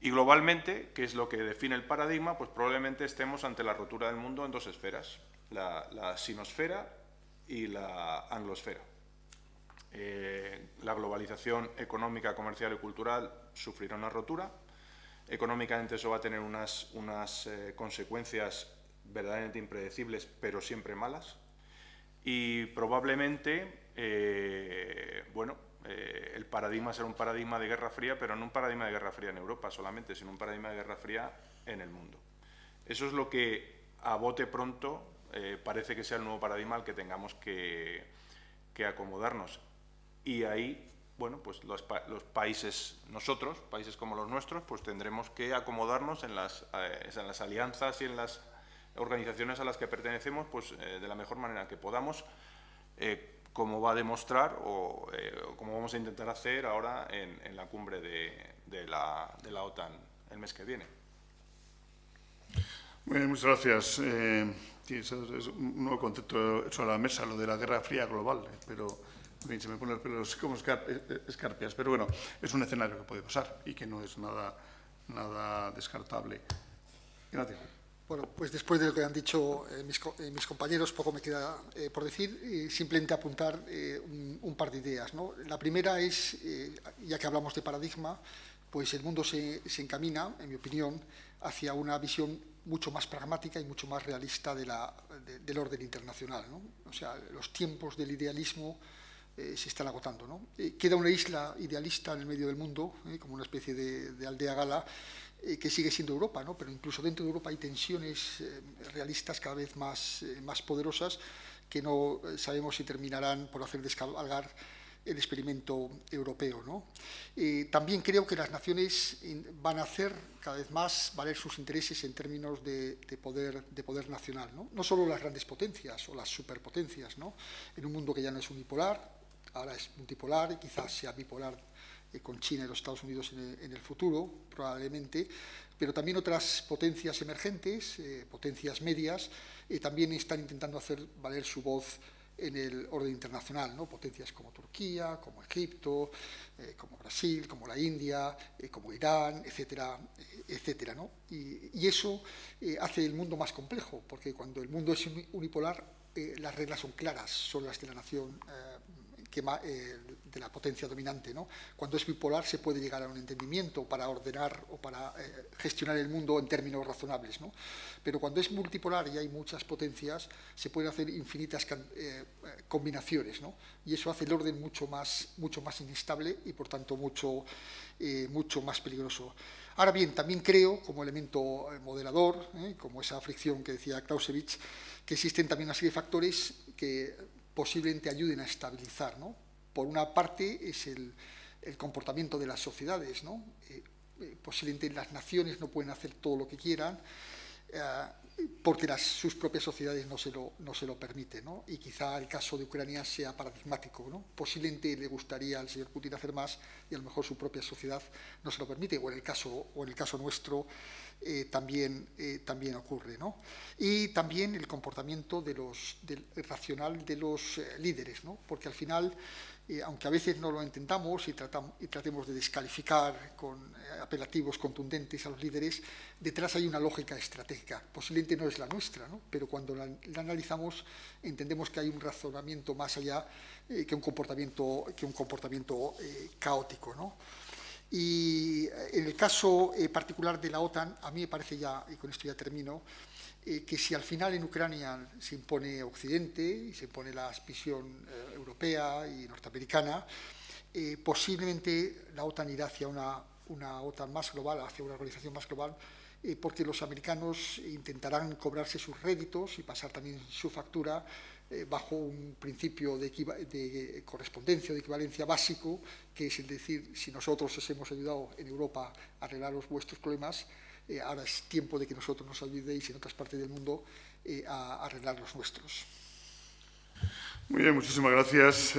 Y globalmente, que es lo que define el paradigma, pues probablemente estemos ante la rotura del mundo en dos esferas, la sinosfera y la anglosfera. La globalización económica, comercial y cultural sufrirá una rotura. Económicamente eso va a tener unas consecuencias verdaderamente impredecibles, pero siempre malas. Y probablemente, el paradigma será un paradigma de Guerra Fría, pero no un paradigma de Guerra Fría en Europa solamente, sino un paradigma de Guerra Fría en el mundo. Eso es lo que, a bote pronto, parece que sea el nuevo paradigma al que tengamos que acomodarnos. Y ahí, bueno, pues los países, nosotros, países como los nuestros, pues tendremos que acomodarnos en las alianzas y en las organizaciones a las que pertenecemos, pues de la mejor manera que podamos, como va a demostrar o como vamos a intentar hacer ahora en la cumbre de la OTAN el mes que viene. Bueno, muchas gracias. Es un nuevo concepto sobre la mesa, lo de la Guerra Fría global, pero bien, se me ponen los pelos como escarpias, pero bueno, es un escenario que puede pasar y que no es nada descartable. Ignacio. Bueno, pues después de lo que han dicho mis compañeros, poco me queda por decir, simplemente apuntar un par de ideas, ¿no? La primera es, ya que hablamos de paradigma, pues el mundo se encamina, en mi opinión, hacia una visión mucho más pragmática y mucho más realista del orden internacional, ¿no? O sea, los tiempos del idealismo se están agotando, ¿no? Queda una isla idealista en el medio del mundo, como una especie de aldea gala, que sigue siendo Europa, ¿no? Pero incluso dentro de Europa hay tensiones realistas cada vez más poderosas que no sabemos si terminarán por hacer descabalgar el experimento europeo, ¿no? También creo que las naciones van a hacer cada vez más valer sus intereses en términos de poder nacional, ¿no? No solo las grandes potencias o las superpotencias, ¿no? En un mundo que ya no es unipolar, ahora es multipolar y quizás sea bipolar con China y los Estados Unidos en el futuro, probablemente, pero también otras potencias emergentes, potencias medias, también están intentando hacer valer su voz en el orden internacional, ¿no? Potencias como Turquía, como Egipto, como Brasil, como la India, como Irán, etcétera, etcétera, ¿no? Y eso hace el mundo más complejo, porque cuando el mundo es unipolar, las reglas son claras, son las de la nación de la potencia dominante, ¿no? Cuando es bipolar se puede llegar a un entendimiento para ordenar o para gestionar el mundo en términos razonables, ¿no? Pero cuando es multipolar y hay muchas potencias, se pueden hacer infinitas combinaciones, ¿no? Y eso hace el orden mucho más inestable y, por tanto, mucho más peligroso. Ahora bien, también creo, como elemento moderador, como esa fricción que decía Clausewitz, que existen también una serie de factores que posiblemente ayuden a estabilizar, ¿no? Por una parte es el comportamiento de las sociedades, ¿no? Posiblemente las naciones no pueden hacer todo lo que quieran, porque sus propias sociedades no se lo permiten, ¿no? Y quizá el caso de Ucrania sea paradigmático, ¿no? Posiblemente le gustaría al señor Putin hacer más y a lo mejor su propia sociedad no se lo permite, o en el caso nuestro también ocurre, ¿no? Y también el comportamiento racional de los líderes, ¿no? Porque al final, aunque a veces no lo entendamos y tratemos de descalificar con apelativos contundentes a los líderes, detrás hay una lógica estratégica. Posiblemente no es la nuestra, ¿no? Pero cuando la analizamos entendemos que hay un razonamiento más allá que un comportamiento caótico, ¿no? Y en el caso particular de la OTAN, a mí me parece ya, y con esto ya termino, que si al final en Ucrania se impone Occidente y se impone la visión europea y norteamericana, posiblemente la OTAN irá hacia una OTAN más global, hacia una organización más global, porque los americanos intentarán cobrarse sus réditos y pasar también su factura bajo un principio de correspondencia, de equivalencia básico, que es el decir, si nosotros os hemos ayudado en Europa a arreglar vuestros problemas, ahora es tiempo de que nosotros nos ayudéis en otras partes del mundo a arreglar los nuestros. Muy bien, muchísimas gracias.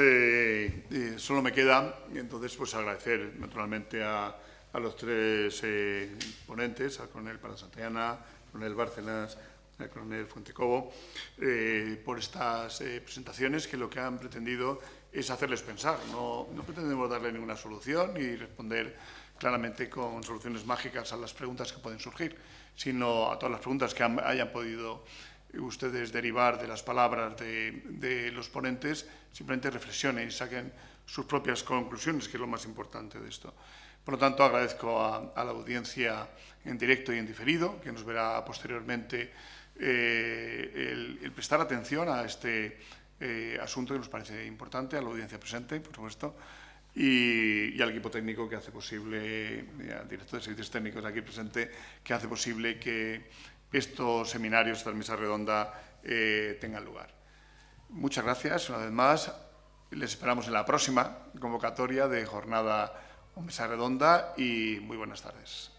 Solo me queda, entonces, pues agradecer naturalmente a los tres ponentes, al coronel Palasantayana, al coronel Bárcenas, al coronel Fuentecobo, por estas presentaciones que lo que han pretendido es hacerles pensar. No pretendemos darle ninguna solución ni responder claramente con soluciones mágicas a las preguntas que pueden surgir, sino a todas las preguntas que hayan podido ustedes derivar de las palabras de los ponentes, simplemente reflexionen y saquen sus propias conclusiones, que es lo más importante de esto. Por lo tanto, agradezco a la audiencia en directo y en diferido, que nos verá posteriormente, el prestar atención a este asunto que nos parece importante, a la audiencia presente, por supuesto, y al equipo técnico que hace posible, al director de servicios técnicos aquí presente, que hace posible que estos seminarios, esta mesa redonda, tengan lugar. Muchas gracias una vez más. Les esperamos en la próxima convocatoria de jornada o mesa redonda y muy buenas tardes.